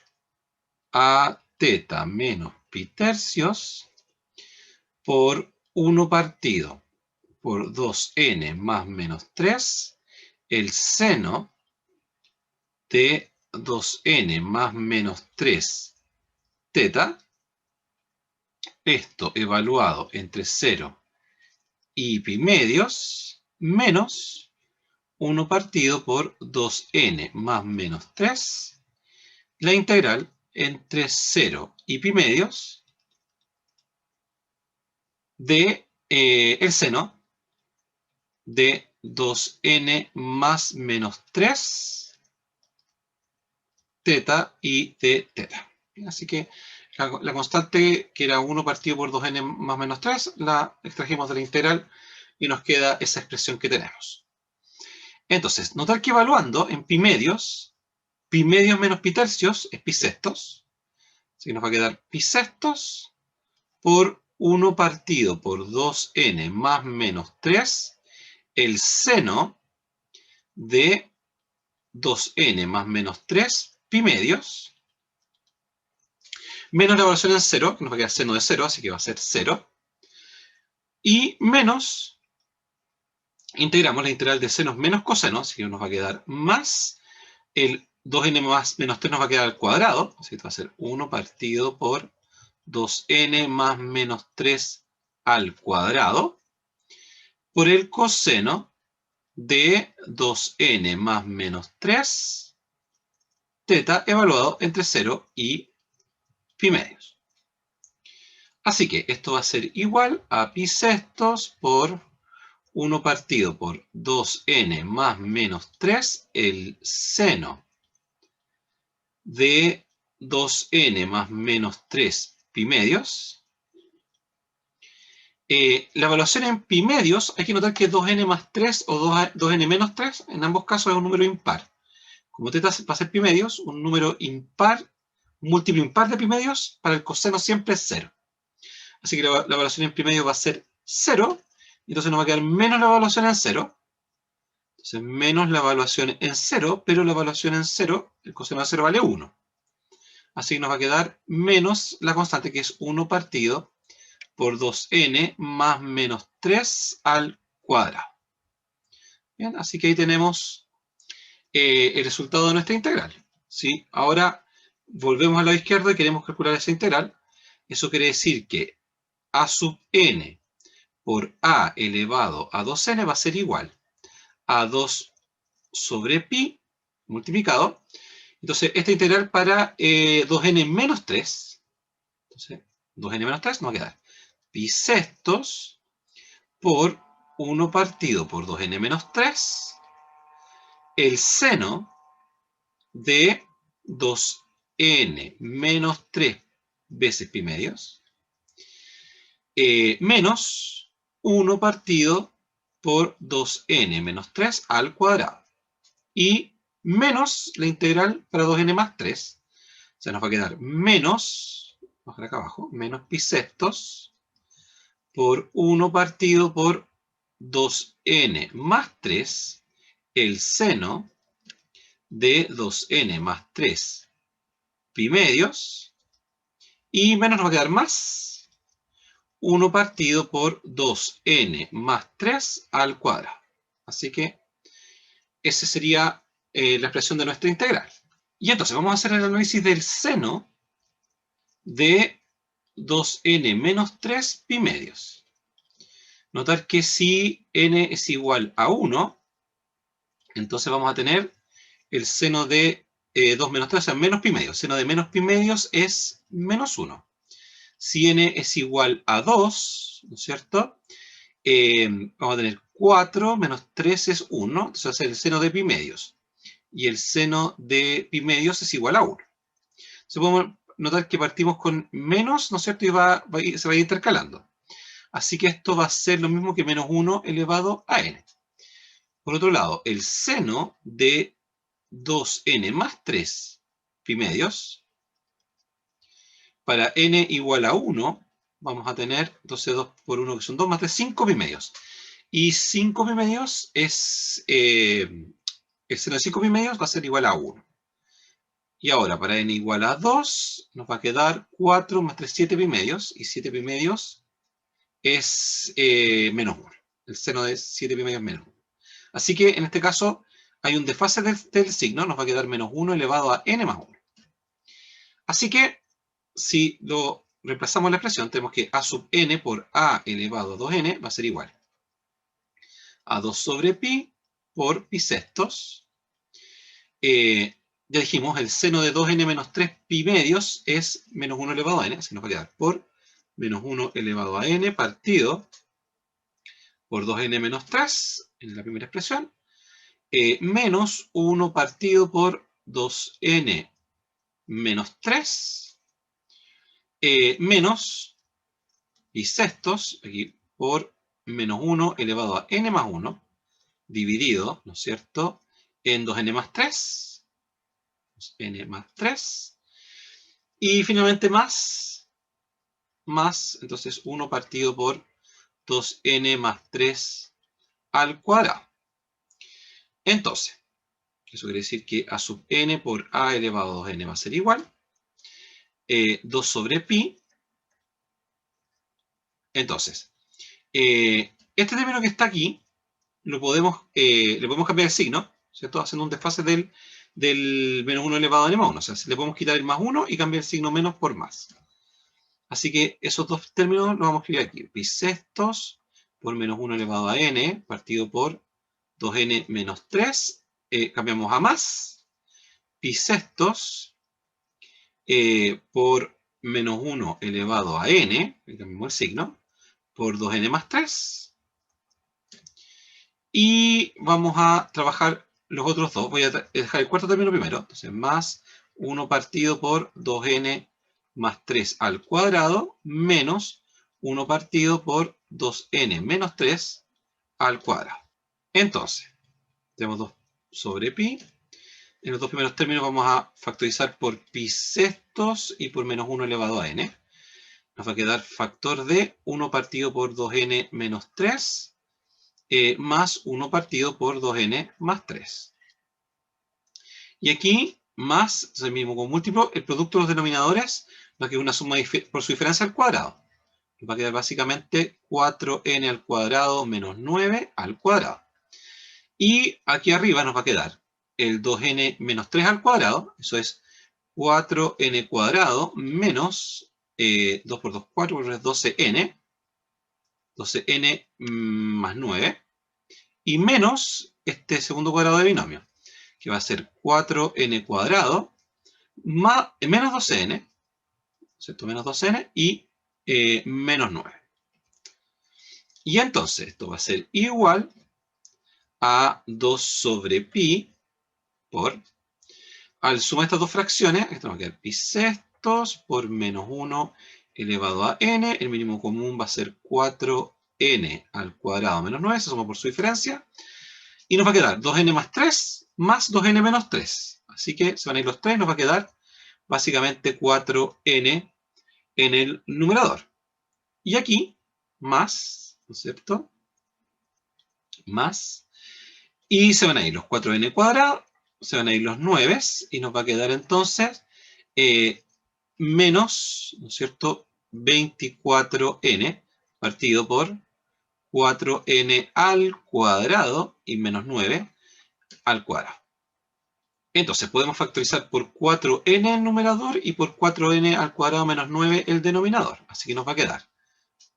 a teta menos pi tercios por 1 partido por 2n más menos 3 el seno de 2n más menos 3 teta, esto evaluado entre 0 y pi medios, menos 1 partido por 2n más menos 3, la integral entre 0 y pi medios de el seno de 2n más menos 3 teta y de teta. Así que la constante, que era 1 partido por 2n más menos 3, la extrajimos de la integral y nos queda esa expresión que tenemos. Entonces, notar que evaluando en pi medios menos pi tercios es pi sextos. Así que nos va a quedar pi sextos por 1 partido por 2n más menos 3, el seno de 2n más menos 3 pi medios, menos la evaluación en 0, que nos va a quedar seno de 0, así que va a ser 0, y menos, integramos la integral de senos menos cosenos, así que nos va a quedar más el 2n más menos 3 nos va a quedar al cuadrado, así que va a ser 1 partido por 2n más menos 3 al cuadrado, por el coseno de 2n más menos 3 teta evaluado entre 0 y pi medios. Así que esto va a ser igual a pi sextos por 1 partido por 2n más menos 3, el seno de 2n más menos 3 pi medios. La evaluación en pi medios, hay que notar que 2n más 3 o 2n menos 3, en ambos casos es un número impar. Como teta va a ser pi medios, un número impar, un múltiplo impar de pi medios, para el coseno siempre es 0. Así que la evaluación en pi medios va a ser 0, y entonces nos va a quedar menos la evaluación en 0. Entonces menos la evaluación en 0, pero la evaluación en 0, el coseno de 0 vale 1. Así que nos va a quedar menos la constante, que es 1 partido por 2n más menos 3 al cuadrado. Bien, así que ahí tenemos el resultado de nuestra integral. ¿Sí? Ahora volvemos al lado izquierdo y queremos calcular esa integral. Eso quiere decir que a sub n por a elevado a 2n va a ser igual a 2 sobre pi multiplicado. Entonces, esta integral para 2n menos 3, entonces 2n menos 3 nos va a quedar pi sextos por 1 partido por 2n menos 3, el seno de 2n menos 3 veces pi medios, menos 1 partido por 2n menos 3 al cuadrado. Y menos la integral para 2n más 3. O sea, nos va a quedar menos, vamos a bajar acá abajo, menos pi sextos por 1 partido por 2n más 3, el seno de 2n más 3 pi medios, y menos nos va a quedar más 1 partido por 2n más 3 al cuadrado. Así que esa sería la expresión de nuestra integral. Y entonces vamos a hacer el análisis del seno de 2n menos 3 pi medios. Notar que si n es igual a 1, entonces vamos a tener el seno de 2 menos 3, o sea, menos pi medios. Seno de menos pi medios es menos 1. Si n es igual a 2, ¿no es cierto? Vamos a tener 4 menos 3 es 1, entonces va a ser el seno de pi medios. Y el seno de pi medios es igual a 1. Entonces podemos notar que partimos con menos, ¿no es cierto? Y se va a ir intercalando. Así que esto va a ser lo mismo que menos 1 elevado a n. Por otro lado, el seno de 2n más 3 pi medios, para n igual a 1, vamos a tener, entonces 2 por 1 que son 2 más 3, 5 pi medios. Y 5 pi medios es, el seno de 5 pi medios va a ser igual a 1. Y ahora, para n igual a 2, nos va a quedar 4 más 3, 7 pi medios. Y 7 pi medios es menos 1. El seno de 7 pi medios es menos 1. Así que, en este caso, hay un desfase del signo, nos va a quedar menos 1 elevado a n más 1. Así que, si lo reemplazamos la expresión, tenemos que a sub n por a elevado a 2n va a ser igual a 2 sobre pi por pi sextos. Ya dijimos, el seno de 2n menos 3 pi medios es menos 1 elevado a n, así que nos va a quedar por menos 1 elevado a n partido por 2n menos 3, en la primera expresión, menos 1 partido por 2n menos 3, menos pi sextos, aquí por menos 1 elevado a n más 1, dividido, ¿no es cierto?, en 2n más 3, n más 3, y finalmente más, entonces 1 partido por 2n más 3 al cuadrado. Entonces, eso quiere decir que a sub n por a elevado a 2n va a ser igual 2 sobre pi. Entonces, este término que está aquí, le podemos cambiar el signo, ¿cierto? Haciendo un desfase del menos 1 elevado a n más 1. O sea, le podemos quitar el más 1 y cambiar el signo menos por más. Así que esos dos términos los vamos a escribir aquí. Pi sextos por menos 1 elevado a n partido por 2n menos 3. Cambiamos a más. Pi sextos por menos 1 elevado a n, cambiamos el signo, por 2n más 3. Y vamos a trabajar los otros dos. Voy a dejar el cuarto término primero. Entonces, más 1 partido por 2n más 3 al cuadrado, menos 1 partido por 2n menos 3 al cuadrado. Entonces, tenemos 2 sobre pi. En los dos primeros términos vamos a factorizar por pi sextos y por menos 1 elevado a n. Nos va a quedar factor de 1 partido por 2n menos 3 más 1 partido por 2n más 3. Y aquí, más, el mismo con múltiplo, el producto de los denominadores va a quedar una suma por su diferencia al cuadrado. Nos va a quedar básicamente 4n al cuadrado menos 9 al cuadrado. Y aquí arriba nos va a quedar el 2n menos 3 al cuadrado, eso es 4n cuadrado menos 2 por 2, 4 por 3, 12n, 12n más 9, y menos este segundo cuadrado de binomio, que va a ser 4n cuadrado más, menos 12n, ¿cierto? Menos 12n y menos 9. Y entonces esto va a ser igual a 2 sobre pi por, al sumar estas dos fracciones, esto va a quedar pi sextos por menos 1 elevado a n, el mínimo común va a ser 4n al cuadrado menos 9, se suma por su diferencia, y nos va a quedar 2n más 3 más 2n menos 3. Así que se van a ir los 3, nos va a quedar básicamente 4n en el numerador. Y aquí, más, ¿no es cierto? Más. Y se van a ir los 4n cuadrados, se van a ir los 9 y nos va a quedar entonces menos, ¿no es cierto?, 24n partido por 4n al cuadrado y menos 9 al cuadrado. Entonces podemos factorizar por 4n el numerador y por 4n al cuadrado menos 9 el denominador. Así que nos va a quedar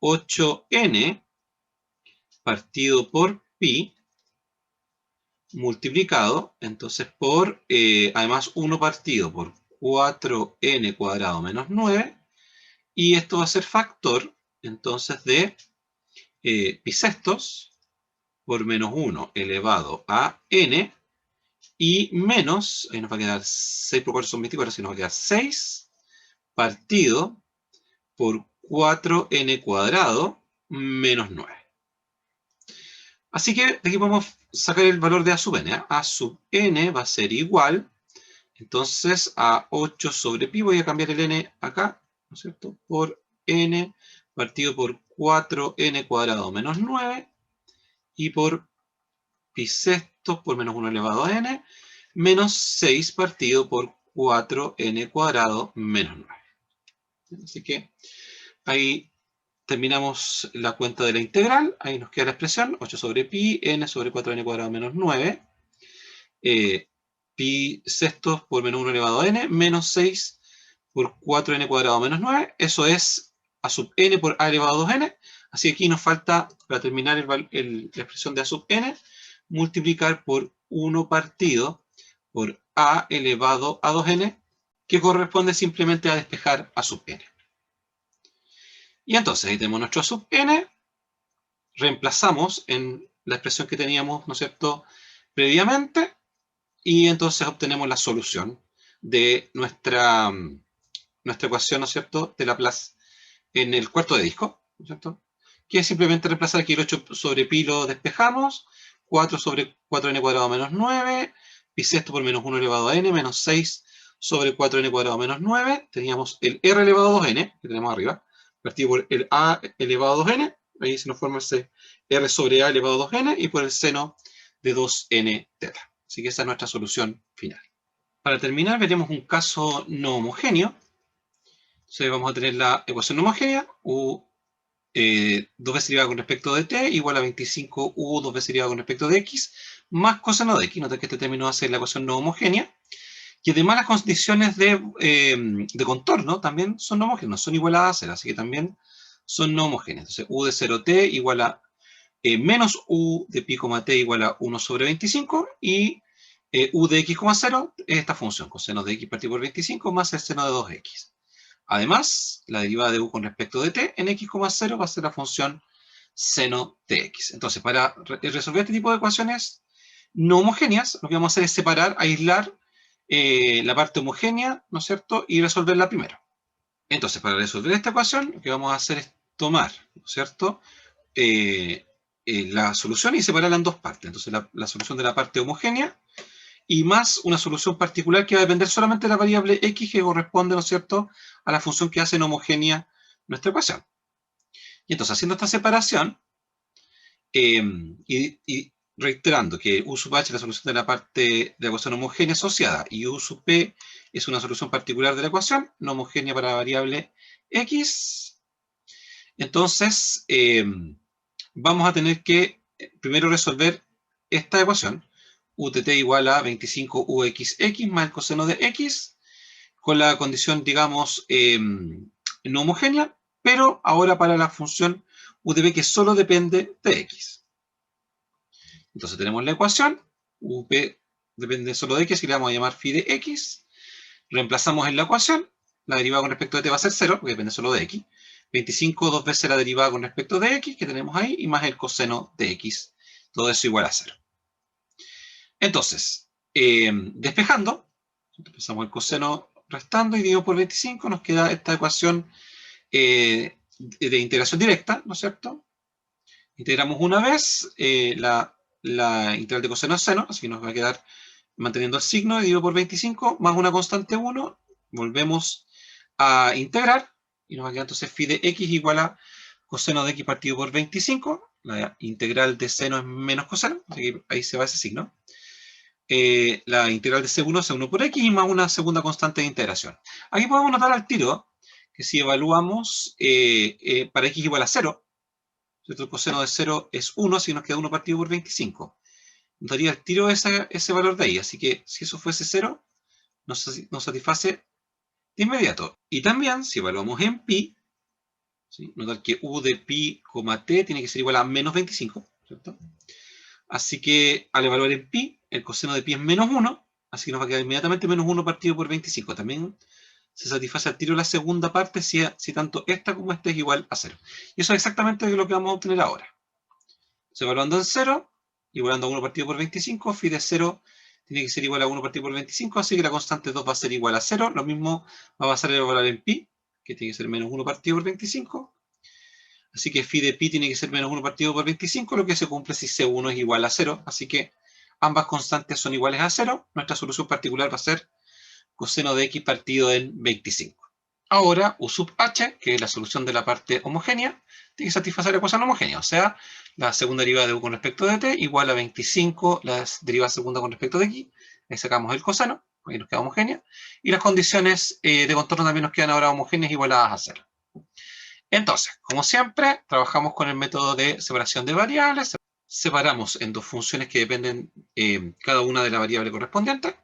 8n partido por pi multiplicado, entonces por, además 1 partido por 4n cuadrado menos 9, y esto va a ser factor, entonces, de pi sextos por menos 1 elevado a n, y menos, ahí nos va a quedar 6 por 4 son 24, así nos va a quedar 6 partido por 4n cuadrado menos 9. Así que de aquí podemos sacar el valor de a sub n. A sub n va a ser igual, entonces, a 8 sobre pi, voy a cambiar el n acá, ¿no es cierto?, por n partido por 4n cuadrado menos 9, y por pi sextos por menos 1 elevado a n, menos 6 partido por 4n cuadrado menos 9. Así que ahí terminamos la cuenta de la integral. Ahí nos queda la expresión 8 sobre pi, n sobre 4n cuadrado menos 9. pi sextos por menos 1 elevado a n, menos 6 por 4n cuadrado menos 9. Eso es a sub n por a elevado a 2n. Así que aquí nos falta, para terminar la expresión de a sub n, multiplicar por 1 partido por a elevado a 2n, que corresponde simplemente a despejar a sub n. Y entonces ahí tenemos nuestro a sub n, reemplazamos en la expresión que teníamos, ¿no es cierto?, previamente, y entonces obtenemos la solución de nuestra ecuación, ¿no es cierto?, de Laplace en el cuarto de disco, ¿no es cierto?, que es simplemente reemplazar aquí el 8 sobre pi lo despejamos, 4 sobre 4n cuadrado menos 9, pi sexto por menos 1 elevado a n, menos 6 sobre 4n cuadrado menos 9, teníamos el r elevado a 2n, que tenemos arriba, partido por el a elevado a 2n, ahí se nos forma ese r sobre a elevado a 2n, y por el seno de 2n teta. Así que esa es nuestra solución final. Para terminar, veremos un caso no homogéneo. Entonces vamos a tener la ecuación no homogénea, u 2 veces derivada con respecto de t igual a 25 u 2 veces derivada con respecto de x, más coseno de x. Nota que este término va a ser la ecuación no homogénea. Y además las condiciones de contorno también son no homogéneas, son igualadas a 0, así que también son no homogéneas. Entonces u de 0t igual a menos u de pi, t igual a 1 sobre 25, y u de x, 0 es esta función, coseno de x partido por 25 más el seno de 2x. Además, la derivada de u con respecto de t en x, 0 va a ser la función seno de x. Entonces, para resolver este tipo de ecuaciones no homogéneas, lo que vamos a hacer es separar, aislar la parte homogénea, ¿no es cierto?, y resolverla primero. Entonces, para resolver esta ecuación, lo que vamos a hacer es tomar, ¿no es cierto?, la solución y separarla en dos partes. Entonces, la solución de la parte homogénea y más una solución particular que va a depender solamente de la variable x, que corresponde, ¿no es cierto?, a la función que hace en homogénea nuestra ecuación. Y entonces, haciendo esta separación, y reiterando que u sub h es la solución de la parte de la ecuación homogénea asociada, y u sub p es una solución particular de la ecuación, no homogénea para la variable x, entonces vamos a tener que primero resolver esta ecuación, u de t igual a 25uxx más el coseno de x, con la condición, digamos, no homogénea, pero ahora para la función u de b que solo depende de x. Entonces tenemos la ecuación, up depende solo de x, y le vamos a llamar phi de x. Reemplazamos en la ecuación, la derivada con respecto de t va a ser 0, porque depende solo de x. 25 dos veces la derivada con respecto de x, que tenemos ahí, y más el coseno de x. Todo eso igual a 0. Entonces, despejando, empezamos el coseno restando y dividido por 25, nos queda esta ecuación de integración directa, ¿no es cierto? Integramos una vez la integral de coseno a seno, así que nos va a quedar manteniendo el signo dividido por 25, más una constante 1, volvemos a integrar, y nos va a quedar entonces phi de x igual a coseno de x partido por 25, la integral de seno es menos coseno, así que ahí se va ese signo. La integral de C1 es C1 por x, más una segunda constante de integración. Aquí podemos notar al tiro que si evaluamos para x igual a 0, el coseno de 0 es 1, así que nos queda 1 partido por 25. Nos daría al tiro ese valor de ahí, así que si eso fuese 0, nos satisface de inmediato. Y también, si evaluamos en pi, ¿sí?, notar que u de pi, t tiene que ser igual a menos 25, ¿cierto? Así que al evaluar en pi, el coseno de pi es menos 1, así que nos va a quedar inmediatamente menos 1 partido por 25. También se satisface al tiro la segunda parte si tanto esta como esta es igual a 0. Y eso es exactamente lo que vamos a obtener ahora. Entonces, evaluando en 0, igualando a 1 partido por 25, phi de 0 tiene que ser igual a 1 partido por 25, así que la constante 2 va a ser igual a 0. Lo mismo va a pasar a evaluar en pi, que tiene que ser menos 1 partido por 25. Así que phi de pi tiene que ser menos 1 partido por 25, lo que se cumple si C1 es igual a 0. Así que ambas constantes son iguales a 0. Nuestra solución particular va a ser coseno de x partido en 25. Ahora, u sub h, que es la solución de la parte homogénea, tiene que satisfacer la ecuación homogénea. O sea, la segunda derivada de u con respecto de t igual a 25, la derivada segunda con respecto de x. Ahí sacamos el coseno, ahí nos queda homogénea. Y las condiciones de contorno también nos quedan ahora homogéneas igualadas a 0. Entonces, como siempre, trabajamos con el método de separación de variables. separamos en dos funciones que dependen cada una de la variable correspondiente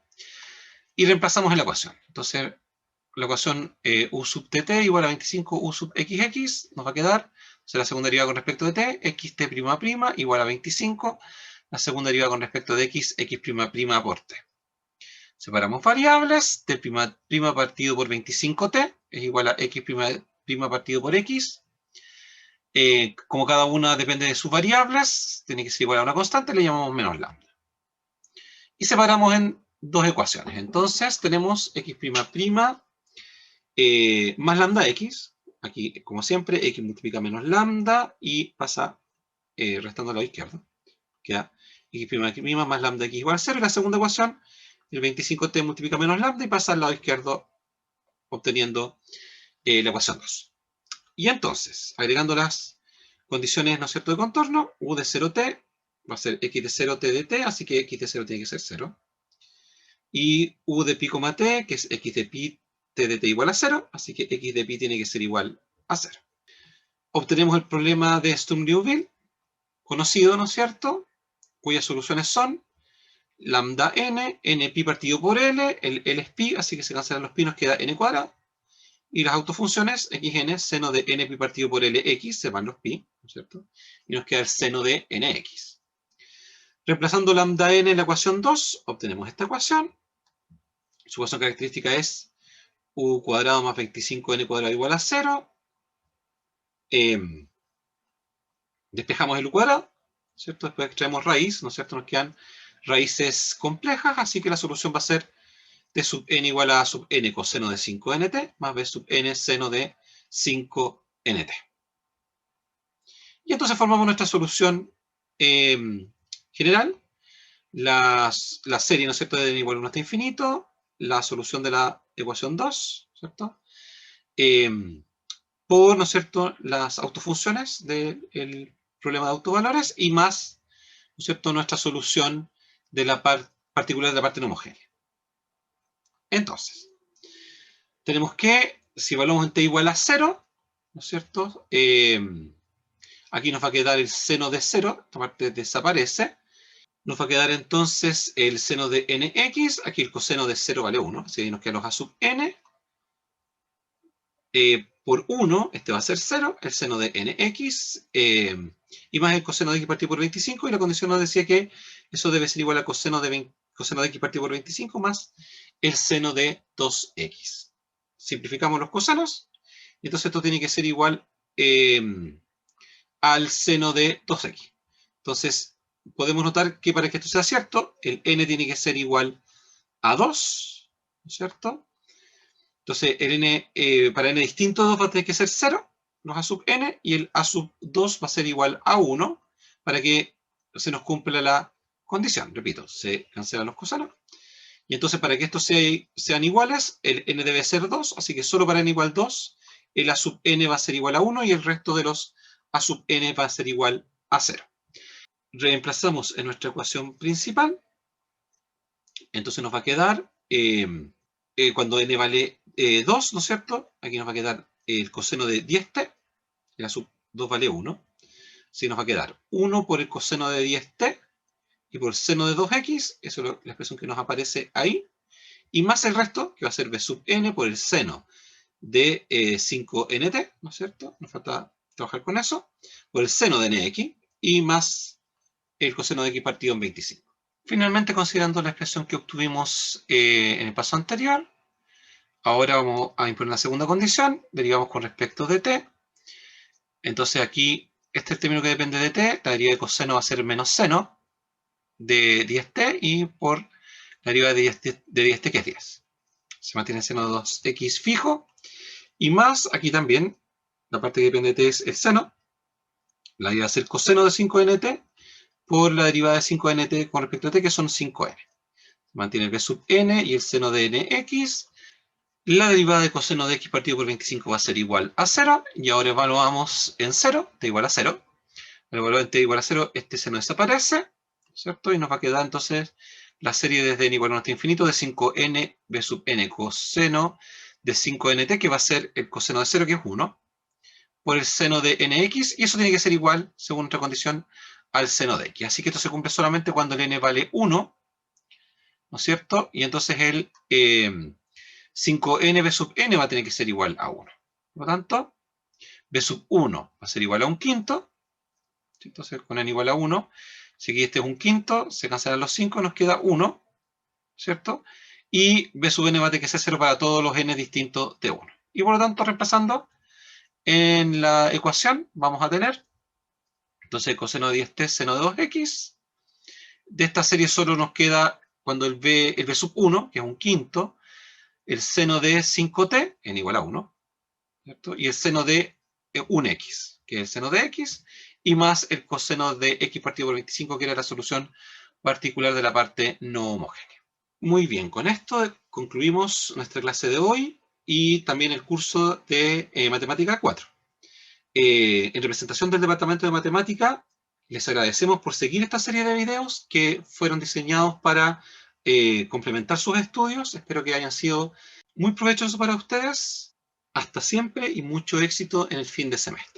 y reemplazamos en la ecuación. Entonces, la ecuación u sub tt igual a 25 u sub xx nos va a quedar, o sea, la segunda derivada con respecto de t, xt' igual a 25, la segunda derivada con respecto de x, x' por t. Separamos variables, t' partido por 25t es igual a x' partido por x. Como cada una depende de sus variables, tiene que ser igual a una constante, le llamamos menos lambda. Y separamos en dos ecuaciones. Entonces tenemos x' más lambda x. Aquí, como siempre, x multiplica menos lambda y pasa restando al lado izquierdo. Queda x' más lambda x igual a 0. Y la segunda ecuación, el 25t multiplica menos lambda y pasa al lado izquierdo, obteniendo la ecuación 2. Y entonces, agregando las condiciones, ¿no es cierto?, de contorno, u de 0t va a ser x de 0t de t, así que x de 0 tiene que ser 0. Y u de pi, t, que es x de pi t de t igual a 0, así que x de pi tiene que ser igual a 0. Obtenemos el problema de Sturm-Liouville, conocido, ¿no es cierto?, cuyas soluciones son lambda n, n pi partido por l, el L es pi, así que se cancelan los pi, nos queda n cuadrado. Y las autofunciones xn, seno de n pi partido por lx, se van los pi, ¿no es cierto? Y nos queda el seno de nx. Reemplazando lambda n en la ecuación 2, obtenemos esta ecuación. Su ecuación característica es u cuadrado más 25n cuadrado igual a 0. Despejamos el u cuadrado, ¿cierto? Después extraemos raíz, ¿no es cierto? Nos quedan raíces complejas, así que la solución va a ser t sub n igual a sub n coseno de 5nt más b sub n seno de 5nt. Y entonces formamos nuestra solución general. La serie, ¿no es cierto?, de n igual a 1 hasta infinito. La solución de la ecuación 2, ¿cierto? Por, ¿no es cierto?, las autofunciones del problema de autovalores y más, ¿no es cierto?, nuestra solución de la particular de la parte no homogénea. Entonces, tenemos que, si evaluamos en t igual a 0, ¿no es cierto?, aquí nos va a quedar el seno de 0, esta parte desaparece. Nos va a quedar entonces el seno de nx, aquí el coseno de 0 vale 1, así que nos quedan los a sub n. Por 1, este va a ser 0, el seno de nx, y más el coseno de x partido por 25, y la condición nos decía que eso debe ser igual a coseno de x partido por 25 más el seno de 2x. Simplificamos los cosenos, y entonces esto tiene que ser igual al seno de 2x. Entonces, podemos notar que para que esto sea cierto, el n tiene que ser igual a 2, ¿no es cierto? Entonces, el n, para n distinto de 2 va a tener que ser 0, los a sub n, y el a sub 2 va a ser igual a 1, para que se nos cumpla la condición. Repito, se cancelan los cosenos. Y entonces, para que estos sean iguales, el n debe ser 2, así que solo para n igual 2, el a sub n va a ser igual a 1, y el resto de los a sub n va a ser igual a 0. Reemplazamos en nuestra ecuación principal. Entonces nos va a quedar, cuando n vale 2, ¿no es cierto? Aquí nos va a quedar el coseno de 10t, el a sub 2 vale 1. Así nos va a quedar 1 por el coseno de 10t y por el seno de 2x, eso es la expresión que nos aparece ahí, y más el resto, que va a ser b sub n por el seno de 5nt, ¿no es cierto? Nos falta trabajar con eso, por el seno de nx, y más el coseno de x partido en 25. Finalmente, considerando la expresión que obtuvimos en el paso anterior, ahora vamos a imponer la segunda condición, derivamos con respecto de t. Entonces aquí, este es el término que depende de t, la derivada de coseno va a ser menos seno de 10t, y por la derivada de 10t, que es 10. Se mantiene el seno de 2x fijo, y más, aquí también, la parte que depende de t es el seno, la derivada va a ser coseno de 5nt, por la derivada de 5nt con respecto a t, que son 5n. Mantiene el b sub n y el seno de nx. La derivada de coseno de x partido por 25 va a ser igual a 0. Y ahora evaluamos en 0, t igual a 0. Al evaluar en t igual a 0, este seno desaparece, ¿cierto? Y nos va a quedar entonces la serie desde n igual a 1 hasta infinito de 5n b sub n coseno de 5nt, que va a ser el coseno de 0, que es 1, por el seno de nx. Y eso tiene que ser igual, según nuestra condición, al seno de x. Así que esto se cumple solamente cuando el n vale 1, ¿no es cierto? Y entonces el 5n b sub n va a tener que ser igual a 1. Por lo tanto, b sub 1 va a ser igual a un quinto. Entonces, con n igual a 1, si aquí este es un quinto, se cancelan los 5, nos queda 1, ¿cierto? Y b sub n va a tener que ser 0 para todos los n distintos de 1. Y por lo tanto, reemplazando en la ecuación, vamos a tener, entonces, el coseno de 10t seno de 2x. De esta serie solo nos queda, cuando el b sub 1, que es un quinto, el seno de 5t, n igual a 1, ¿cierto? Y el seno de 1x, que es el seno de x, y más el coseno de x partido por 25, que era la solución particular de la parte no homogénea. Muy bien, con esto concluimos nuestra clase de hoy y también el curso de Matemática 4. En representación del Departamento de Matemática, les agradecemos por seguir esta serie de videos que fueron diseñados para complementar sus estudios. Espero que hayan sido muy provechosos para ustedes. Hasta siempre y mucho éxito en el fin de semestre.